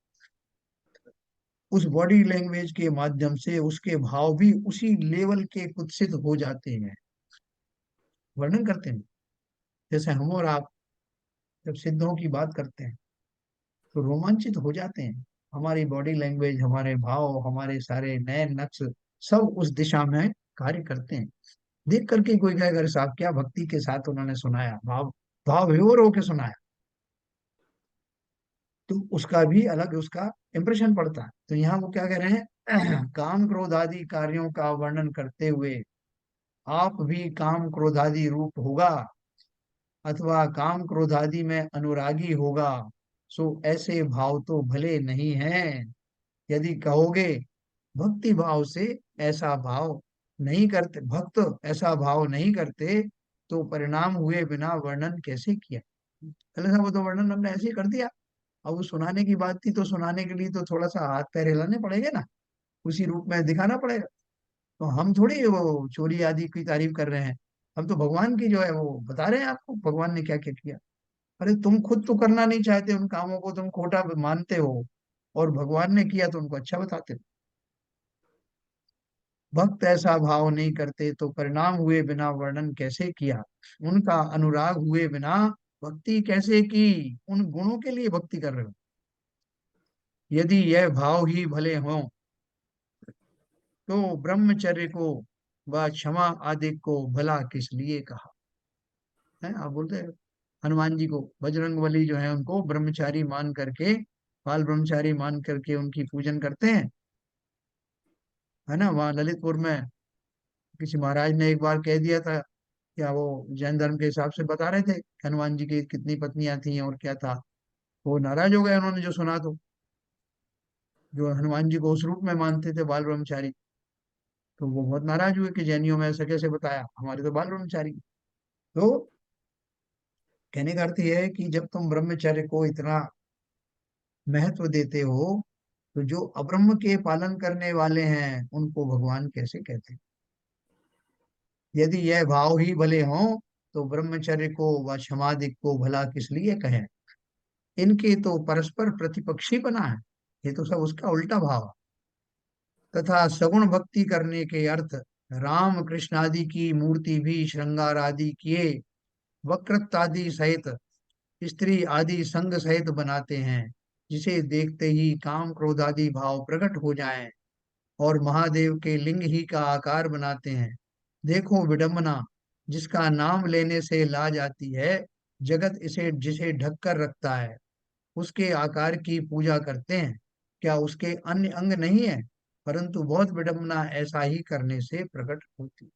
उस बॉडी लैंग्वेज के माध्यम से उसके भाव भी उसी लेवल के कुत्सित हो जाते हैं। वर्णन करते हैं जैसे हम और आप जब सिद्धों की बात करते हैं तो रोमांचित हो जाते हैं। हमारी बॉडी लैंग्वेज, हमारे भाव, हमारे सारे नए नक्श सब उस दिशा में कार्य करते हैं। देख करके कोई कहेगा अरे साहब क्या भक्ति के साथ उन्होंने सुनाया, भाव भाव विभोर होके सुनाया, तो उसका भी अलग उसका इंप्रेशन पड़ता है। तो यहाँ वो क्या कह रहे हैं काम क्रोध आदि कार्यों का वर्णन करते हुए आप भी काम क्रोधादि रूप होगा, अथवा काम क्रोधादि में अनुरागी होगा, सो ऐसे भाव तो भले नहीं हैं। यदि कहोगे भक्ति भाव से ऐसा भाव नहीं करते, भक्त ऐसा भाव नहीं करते, तो परिणाम हुए बिना वर्णन कैसे किया। पहले साहब वो तो वर्णन हमने ऐसे ही कर दिया, अब वो सुनाने की बात थी तो सुनाने के लिए तो थोड़ा सा हाथ पैर हिलाने पड़ेंगे ना, उसी रूप में दिखाना पड़ेगा। तो हम थोड़ी वो चोरी आदि की तारीफ कर रहे हैं, हम तो भगवान की जो है वो बता रहे हैं आपको भगवान ने क्या क्या किया। अरे तुम खुद तो करना नहीं चाहते उन कामों को, तुम खोटा मानते हो, और भगवान ने किया तो उनको अच्छा बताते हो। भक्त ऐसा भाव नहीं करते तो परिणाम हुए बिना वर्णन कैसे किया, उनका अनुराग हुए बिना भक्ति कैसे की। उन गुणों के लिए भक्ति कर रहे हो। यदि यह भाव ही भले हों तो ब्रह्मचर्य को व क्षमा आदि को भला किस लिए कहा है। आप बोलते हैं हनुमान जी को बजरंग बली जो है उनको ब्रह्मचारी मान करके, बाल ब्रह्मचारी मान करके उनकी पूजन करते हैं, है ना। वहाँ ललितपुर में किसी महाराज ने एक बार कह दिया था, क्या वो जैन धर्म के हिसाब से बता रहे थे कि हनुमान जी की कितनी पत्नियां थी और क्या था। वो नाराज हो गए उन्होंने जो सुना, तो जो हनुमान जी को उस रूप में मानते थे बाल ब्रह्मचारी, तो वो बहुत नाराज हुए कि जैनियों में ऐसा कैसे बताया, हमारे तो बाल ब्रह्मचारी। तो कहने का अर्थ यह है कि जब तुम ब्रह्मचर्य को इतना महत्व देते हो, तो जो अब्रह्म के पालन करने वाले हैं उनको भगवान कैसे कहते हैं। यदि यह भाव ही भले हों तो ब्रह्मचर्य को व क्षमादिक को भला किस लिए कहें। इनके तो परस्पर प्रतिपक्षी बना है, ये तो सब उसका उल्टा भाव है। तथा सगुण भक्ति करने के अर्थ राम कृष्ण आदि की मूर्ति भी श्रृंगार आदि किए वक्रत्व आदि सहित, स्त्री आदि संग सहित बनाते हैं, जिसे देखते ही काम क्रोध आदि भाव प्रकट हो जाएं, और महादेव के लिंग ही का आकार बनाते हैं। देखो विडंबना, जिसका नाम लेने से लाज आती है, जगत इसे जिसे ढक कर रखता है उसके आकार की पूजा करते हैं। क्या उसके अन्य अंग नहीं है, परंतु बहुत विडंबना ऐसा ही करने से प्रकट होती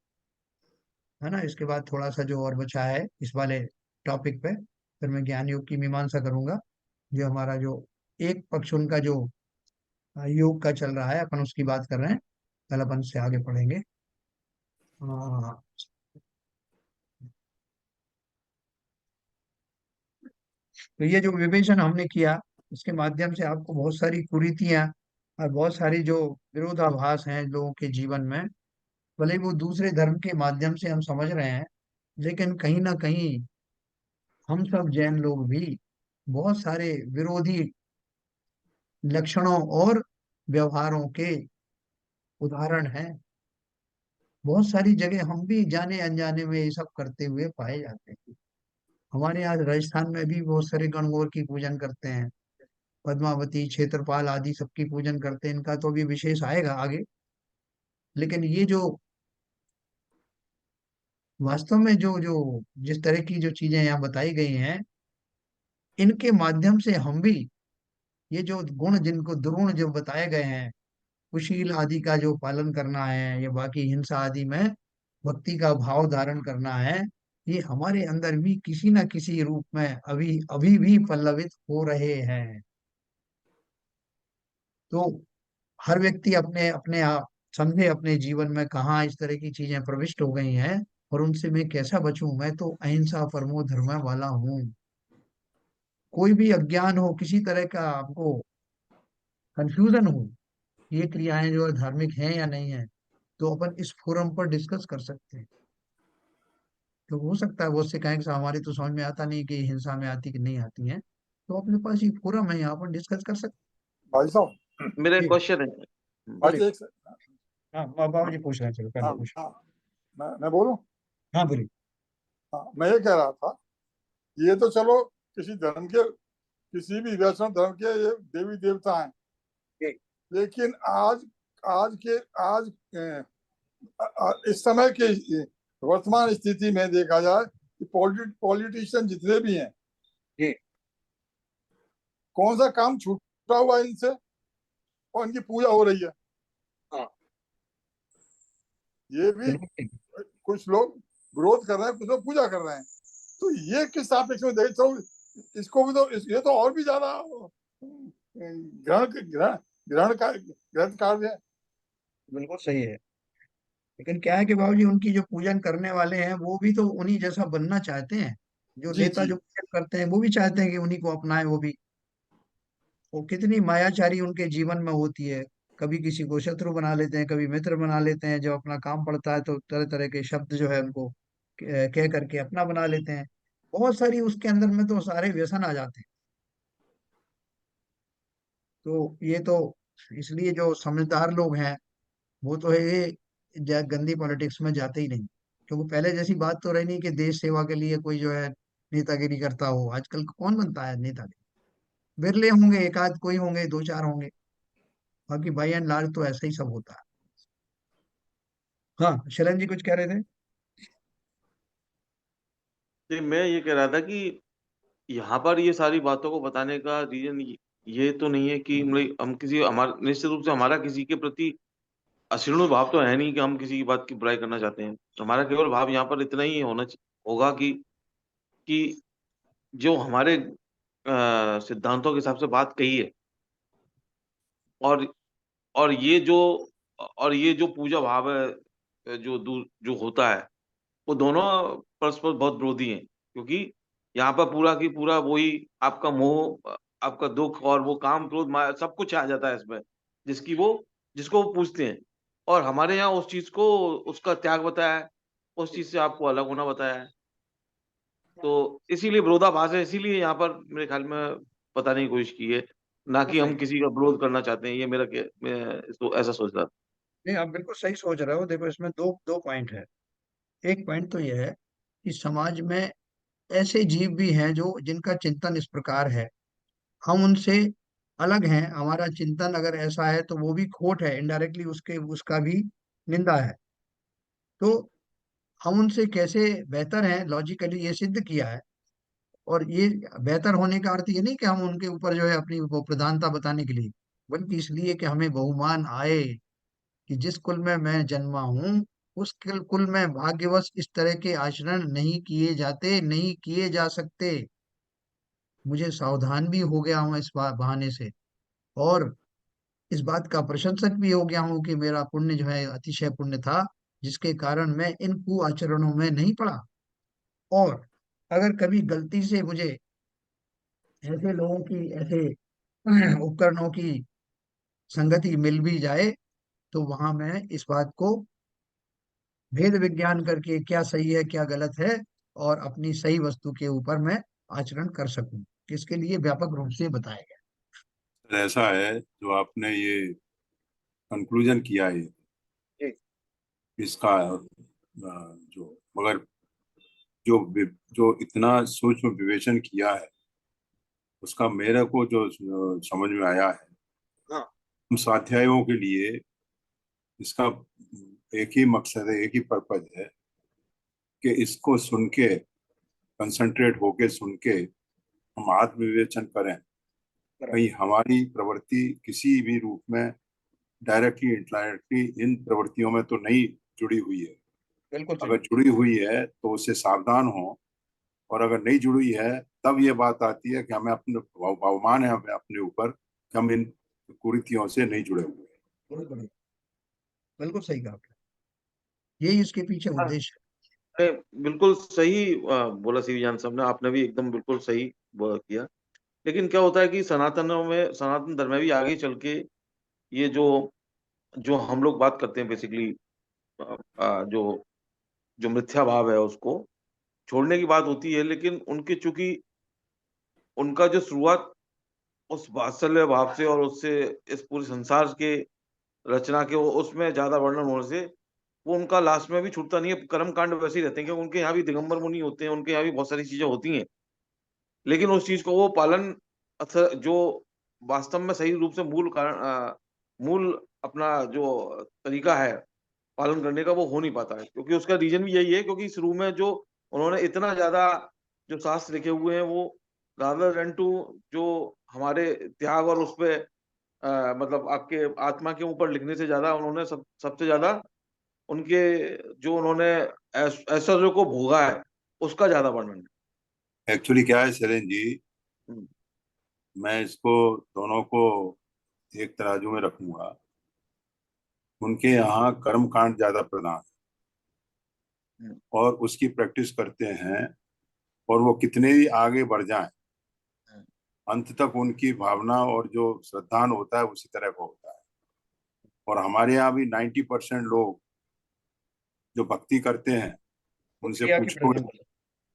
है ना। इसके बाद थोड़ा सा जो और बचा है इस वाले टॉपिक पे, फिर मैं ज्ञान योग की मीमांसा करूंगा। जो हमारा जो एक पक्ष उनका जो योग का चल रहा है, अपन उसकी बात कर रहे हैं। कल अपन से आगे पढ़ेंगे। हाँ, तो ये जो विवेचन हमने किया, इसके माध्यम से आपको बहुत सारी कुरीतियां और बहुत सारी जो विरोधाभास हैं लोगों के जीवन में, भले ही वो दूसरे धर्म के माध्यम से हम समझ रहे हैं, लेकिन कहीं ना कहीं हम सब जैन लोग भी बहुत सारे विरोधी लक्षणों और व्यवहारों के उदाहरण हैं। बहुत सारी जगह हम भी जाने अनजाने में ये सब करते हुए पाए जाते हैं। हमारे यहाँ राजस्थान में भी बहुत सारे गणगौर की पूजन करते हैं, पद्मावती, क्षेत्रपाल आदि सबकी पूजन करते हैं। इनका तो अभी विशेष आएगा आगे। लेकिन ये जो वास्तव में जो जो जिस तरह की जो चीजें यहाँ बताई गई हैं, इनके माध्यम से हम भी ये जो गुण, जिनको दुर्गुण जो बताए गए हैं, कुशील आदि का जो पालन करना है, या बाकी हिंसा आदि में भक्ति का भाव धारण करना है, ये हमारे अंदर भी किसी न किसी रूप में अभी अभी भी पल्लवित हो रहे हैं। तो हर व्यक्ति अपने अपने आप समझे अपने जीवन में कहाँ इस तरह की चीजें प्रविष्ट हो गई हैं, और उनसे मैं कैसा बचूं। मैं तो अहिंसा परमो धर्म वाला हूँ। कोई भी अज्ञान हो, किसी तरह का आपको कंफ्यूजन हो, ये क्रियाएं जो है धार्मिक हैं या नहीं है, तो अपन इस फोरम पर डिस्कस कर सकते हैं। तो हो सकता है वो उससे कहें कि "साहब, हमारी तो समझ में आता नहीं कि हिंसा में आती कि नहीं आती है"। तो अपने पास ये फोरम है, यहाँ पर डिस्कस कर सकते भाई साहब, मेरा एक हैं। जी क्वेश्चन है। भाई बोलिए। जी एक हाँ, बाबा जी पूछ रहे हैं, चलो पहले हाँ पूछ। हाँ, मैं बोलूं। हाँ बोलिए। हाँ, मैं ये कह रहा था, ये तो चलो किसी धर्म के, किसी भी वैष्णव धर्म के ये देवी देवता हैं, जी लेकिन आज आज के आज इस समय के वर्तमान स्थिति में देखा जाए कि पॉलिटिशियन जितने भी हैं, जी। कौन सा काम छूटा हुआ है इनसे, और इनकी पूजा हो रही है। हाँ ये भी बिल्कुल ठीक। कुछ लोग विरोध कर रहे हैं, कुछ लोग पूजा कर रहे हैं। तो ये किस सापेक्ष में देख तो इसको भी तो ये तो और भी ज्यादा ग्रहण ग्रहण ग्रहण का ग्रहण कार्य है। बिल्कुल सही है। लेकिन क्या है कि बाबूजी, उनकी जो पूजन करने वाले हैं वो भी तो उन्हीं जैसा बनना चाहते हैं। जो जी नेता जी। जो पूजन करते हैं वो भी चाहते हैं कि उन्हीं को अपनाए वो भी। वो कितनी मायाचारी उनके जीवन में होती है। कभी किसी को शत्रु बना लेते हैं, कभी मित्र बना लेते हैं। जब अपना काम पड़ता है तो तरह तरह के शब्द जो है उनको कह करके अपना बना लेते हैं। बहुत सारी उसके अंदर में तो सारे व्यसन आ जाते हैं। तो ये तो इसलिए जो समझदार लोग हैं वो तो है ये गंदी पॉलिटिक्स में जाते ही नहीं। क्योंकि पहले जैसी बात तो रही नहीं कि देश सेवा के लिए कोई जो है नेतागिरी करता हो। आजकल कौन बनता है नेता? बिरले होंगे, एक आध कोई होंगे, दो चार होंगे। बाकी बाई एंड लार्ज तो ऐसा ही सब होता है। हाँ, शरण जी कुछ कह रहे थे। जी, मैं ये कह रहा था कि यहाँ पर ये सारी बातों को बताने का रीजन ये तो नहीं है कि मतलब हम किसी हमारा निश्चित रूप से हमारा किसी के प्रति अश्लील भाव तो है नहीं कि हम किसी की बात की बुराई करना चाहते हैं। हमारा केवल भाव यहाँ पर इतना ही होगा कि जो हमारे सिद्धांतों के हिसाब से बात कही है, और और ये जो और ये जो पूजा भाव है जो जो होता है, वो दोनों परस्पर बहुत विरोधी हैं। क्योंकि यहाँ पर पूरा की पूरा वही आपका मोह, आपका दुख और वो काम क्रोध माया सब कुछ आ जाता है इसमें, जिसकी वो जिसको वो पूछते हैं। और हमारे यहाँ उस चीज को उसका त्याग बताया है, उस चीज से आपको अलग होना बताया है। तो इसीलिए विरोधाभास है, इसीलिए यहाँ पर मेरे ख्याल में बताने की कोशिश की है, ना बिल्कुल कि हम सही। किसी का विरोध करना चाहते हैं। ये मैं तो ऐसा सोच रहा था। नहीं, आप बिल्कुल सही सोच रहे हो। देखो, इसमें दो दो पॉइंट है। एक पॉइंट तो यह है कि समाज में ऐसे जीव भी हैं जो जिनका चिंतन इस प्रकार है। हम उनसे अलग हैं। हमारा चिंतन अगर ऐसा है तो वो भी खोट है, इनडायरेक्टली उसके उसका भी निंदा है। तो हम उनसे कैसे बेहतर हैं, लॉजिकली ये सिद्ध किया है। और ये बेहतर होने का अर्थ ये नहीं कि हम उनके ऊपर जो है अपनी वो प्रधानता बताने के लिए, बल्कि इसलिए कि हमें बहुमान आए कि जिस कुल में मैं जन्मा हूँ, उस कुल में भाग्यवश इस तरह के आचरण नहीं किए जाते, नहीं किए जा सकते। मुझे सावधान भी हो गया हूँ इस बहाने से। और इस बात का प्रशंसक भी हो गया हूँ कि मेरा पुण्य जो है अतिशय पुण्य था, जिसके कारण मैं इन कुआचरणों में नहीं पड़ा। और अगर कभी गलती से मुझे ऐसे लोगों की, ऐसे उपकरणों की संगति मिल भी जाए, तो वहां मैं इस बात को भेद विज्ञान करके क्या सही है क्या गलत है, और अपनी सही वस्तु के ऊपर मैं आचरण कर सकूं। इसके लिए व्यापक रूप से बताया गया। ऐसा है जो आपने ये कंक्लूजन किया है जी। इसका, जो मगर जो इतना सूक्ष्म विवेचन किया है उसका मेरे को जो समझ में आया है, हाँ। हम स्वाध्यायों के लिए इसका एक ही मकसद है, एक ही पर्पज है कि इसको सुन के, कंसंट्रेट होके सुन के हम आत्मविवेचन करें। बराबर। कहीं हमारी प्रवृत्ति किसी भी रूप में डायरेक्टली इनडायरेक्टली इन प्रवृत्तियों में तो नहीं जुड़ी हुई है। बिल्कुल अगर सही। जुड़ी हुई है तो उससे सावधान हो, और अगर नहीं जुड़ी है तब ये बात आती है कि हमें अपने अवमान है हमें अपने ऊपर कि हम इन कुरीतियों से नहीं जुड़े हुए हैं। बहुत बढ़िया। बिल्कुल सही कहा आपने। यही इसके पीछे हाँ, उद्देश्य बिल्कुल सही बोला श्री जान साहब ने, आपने भी एकदम बिल्कुल सही वो किया। लेकिन क्या होता है कि सनातन धर्म में भी आगे चल के ये जो जो हम लोग बात करते हैं बेसिकली, जो जो मिथ्या भाव है उसको छोड़ने की बात होती है, लेकिन उनके चूंकि उनका जो शुरुआत उस वात्सल्य भाव से और उससे इस पूरे संसार के रचना के उसमें ज्यादा वर्णन होने से वो उनका लास्ट में भी छूटता नहीं है। कर्म कांड वैसे ही रहते हैं, क्योंकि उनके यहाँ भी दिगंबर मुनि होते हैं, उनके यहाँ भी बहुत सारी चीजें होती हैं, लेकिन उस चीज को वो पालन अक्सर जो वास्तव में सही रूप से मूल कारण मूल अपना जो तरीका है पालन करने का, वो हो नहीं पाता है। क्योंकि उसका रीजन भी यही है, क्योंकि शुरू में जो उन्होंने इतना ज्यादा जो शास्त्र लिखे हुए हैं वो रादर देन टू जो हमारे त्याग और उस पे मतलब आपके आत्मा के ऊपर लिखने से ज्यादा उन्होंने सबसे ज्यादा उनके जो उन्होंने ऐश्वर्य को भोगा है उसका ज्यादा वर्णन एक्चुअली क्या है शैलेंद्र जी, है। मैं इसको दोनों को एक तराजू में रखूंगा। उनके यहाँ कर्म कांड ज्यादा प्रधान है हम्म, और उसकी प्रैक्टिस करते हैं, और वो कितने ही आगे बढ़ जाएं हम्म, अंत तक उनकी भावना और जो श्रद्धान होता है उसी तरह का होता है। और हमारे यहाँ भी 90% लोग जो भक्ति करते हैं, वो उनसे क्रिया की पूछोगे, प्रधानता।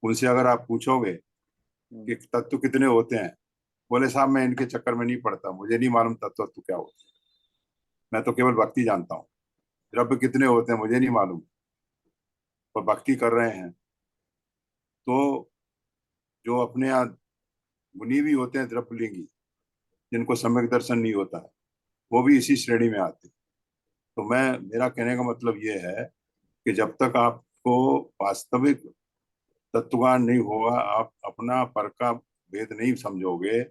उनसे अगर आप पूछोगे हम्म, कि तत्व कितने होते हैं, बोले साहब मैं इनके चक्कर में नहीं पड़ता, मुझे नहीं मालूम तत्व तो क्या होता है, मैं तो केवल भक्ति जानता हूँ। द्रव्य कितने होते हैं मुझे नहीं मालूम, पर भक्ति कर रहे हैं। तो जो अपने यहाँ मुनि भी होते हैं द्रव्यलिंगी, जिनको सम्यक दर्शन नहीं होता है, वो भी इसी श्रेणी में आते हैं। तो मैं, मेरा कहने का मतलब ये है कि जब तक आपको वास्तविक तत्वज्ञान नहीं होगा, आप अपना पर का भेद नहीं समझोगे,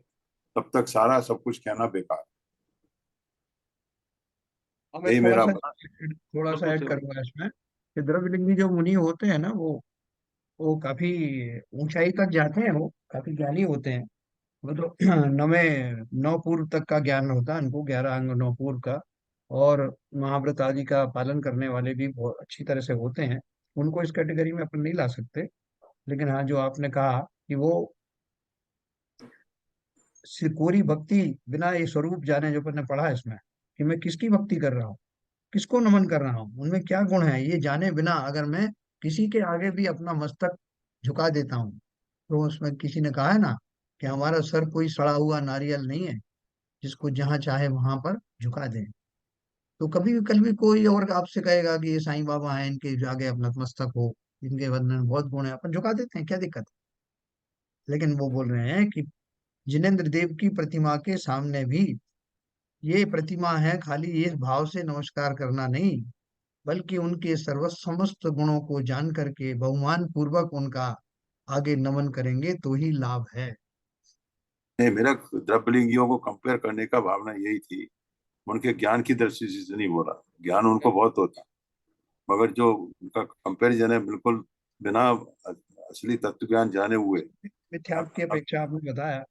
तब तक सारा सब कुछ कहना बेकार। अब मैं यही थोड़ा मेरा सा मत। थोड़ा सा बिल्कुल ऐड सही बात। करूंगा इसमें कि द्रव्यलिंगी जो मुनि होते हैं ना, वो काफी ऊंचाई तक जाते हैं, वो काफी ज्ञानी होते हैं। मतलब नवे नौ पूर्व तक का ज्ञान होता है उनको, 11 अंग नौ पूर्व का। और महाव्रत आदि का पालन करने वाले भी बहुत अच्छी तरह से होते हैं। उनको इस कैटेगरी में अपन नहीं ला सकते। लेकिन हाँ, जो आपने कहा कि वो कोरी भक्ति बिना ये स्वरूप जाने, जो अपन ने पढ़ा है इसमें, कि मैं किसकी भक्ति कर रहा हूँ, किसको नमन कर रहा हूँ, उनमें क्या गुण है, ये जाने बिना अगर मैं किसी के आगे भी अपना मस्तक झुका देता हूँ, तो उसमें किसी ने कहा है ना कि हमारा सर कोई सड़ा हुआ नारियल नहीं है जिसको जहां चाहे वहां पर झुका दें। तो कभी भी कल भी कोई और आपसे कहेगा कि ये साईं बाबा हैं, इनके जो आगे अपना मस्तक हो, इनके बंधन में बहुत गुण है, अपन झुका देते हैं, क्या दिक्कत है। लेकिन वो बोल रहे हैं कि जिनेन्द्र देव की प्रतिमा के सामने भी ये प्रतिमा है, खाली ये भाव से नमस्कार करना नहीं, बल्कि उनके सर्व समस्त गुणों को जान करके बहुमान पूर्वक उनका आगे नमन करेंगे तो ही लाभ है। नहीं, मेरा द्रव्यलिंगियों को कंपेयर करने का भावना यही थी, उनके ज्ञान की दृष्टि से नहीं बोला। ज्ञान उनको बहुत होता है, मगर जो उनका कंपैरिजन है बिल्कुल बिना असली तत्व ज्ञान जाने हुए। मिथ्या अब की अपेक्षा आपने बताया।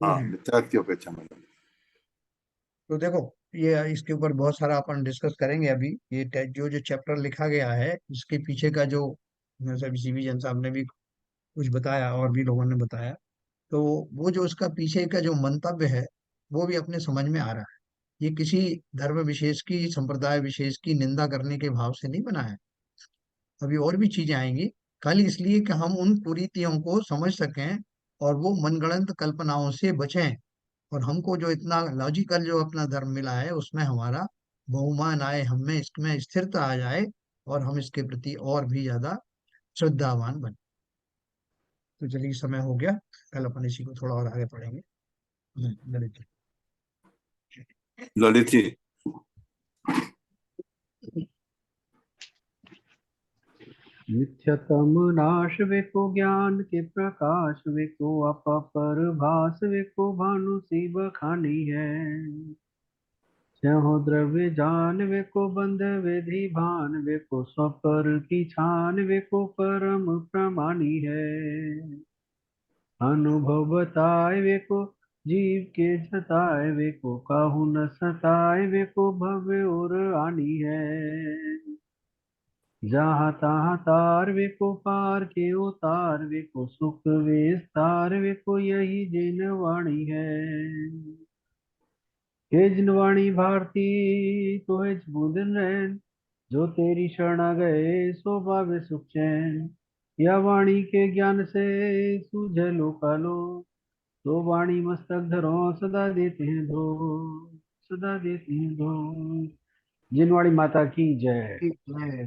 हाँ, मिथ्या की अपेक्षा में। तो देखो, ये इसके ऊपर बहुत सारा अपन डिस्कस करेंगे अभी। ये जो जो चैप्टर लिखा गया है इसके पीछे का जो जैसे सीबी जैन साहब ने भी कुछ बताया और भी लोगों ने बताया, तो वो जो उसका पीछे का जो मंतव्य है वो भी अपने समझ में आ रहा है। ये किसी धर्म विशेष की, संप्रदाय विशेष की निंदा करने के भाव से नहीं बना है। अभी और भी चीजें आएंगी, खाली इसलिए कि हम उन कुरीतियों को समझ सकें और वो मनगढ़ंत कल्पनाओं से बचें। और हमको जो इतना लॉजिकल जो अपना धर्म मिला है उसमें हमारा बहुमान आए, हमें इसमें स्थिरता आ जाए और हम इसके प्रति और भी ज्यादा श्रद्धावान बने। तो चलिए समय हो गया, कल अपन इसी को थोड़ा और आगे पढ़ेंगे। ललित जी। ललित जी, नित्यतम नाश वेको ज्ञान के प्रकाश वेको अपर भास वेको भानु सी बखानी है। स्यों द्रव्य जान वेको बंध विधि भान वेको स्वपर की छान वेको परम प्रमाणी है। अनुभव बताए वेको जीव के जताए वेको काहू न सताए वेको भव्य और आनी है। जहाँ तहाँ तार वेको पार के उतार वेको सुख विस्तार वेको यही जिन वाणी है। हे जिन वाणी भारती तो है बुदन रैन, जो तेरी शरण आ गए सो पावे सुख चैन। या वाणी के ज्ञान से सूझे लोकालो, तो वाणी मस्तक धरो सदा देते हैं दो, सदा देते हैं दो। जिनवाणी माता की जय। ठीक है।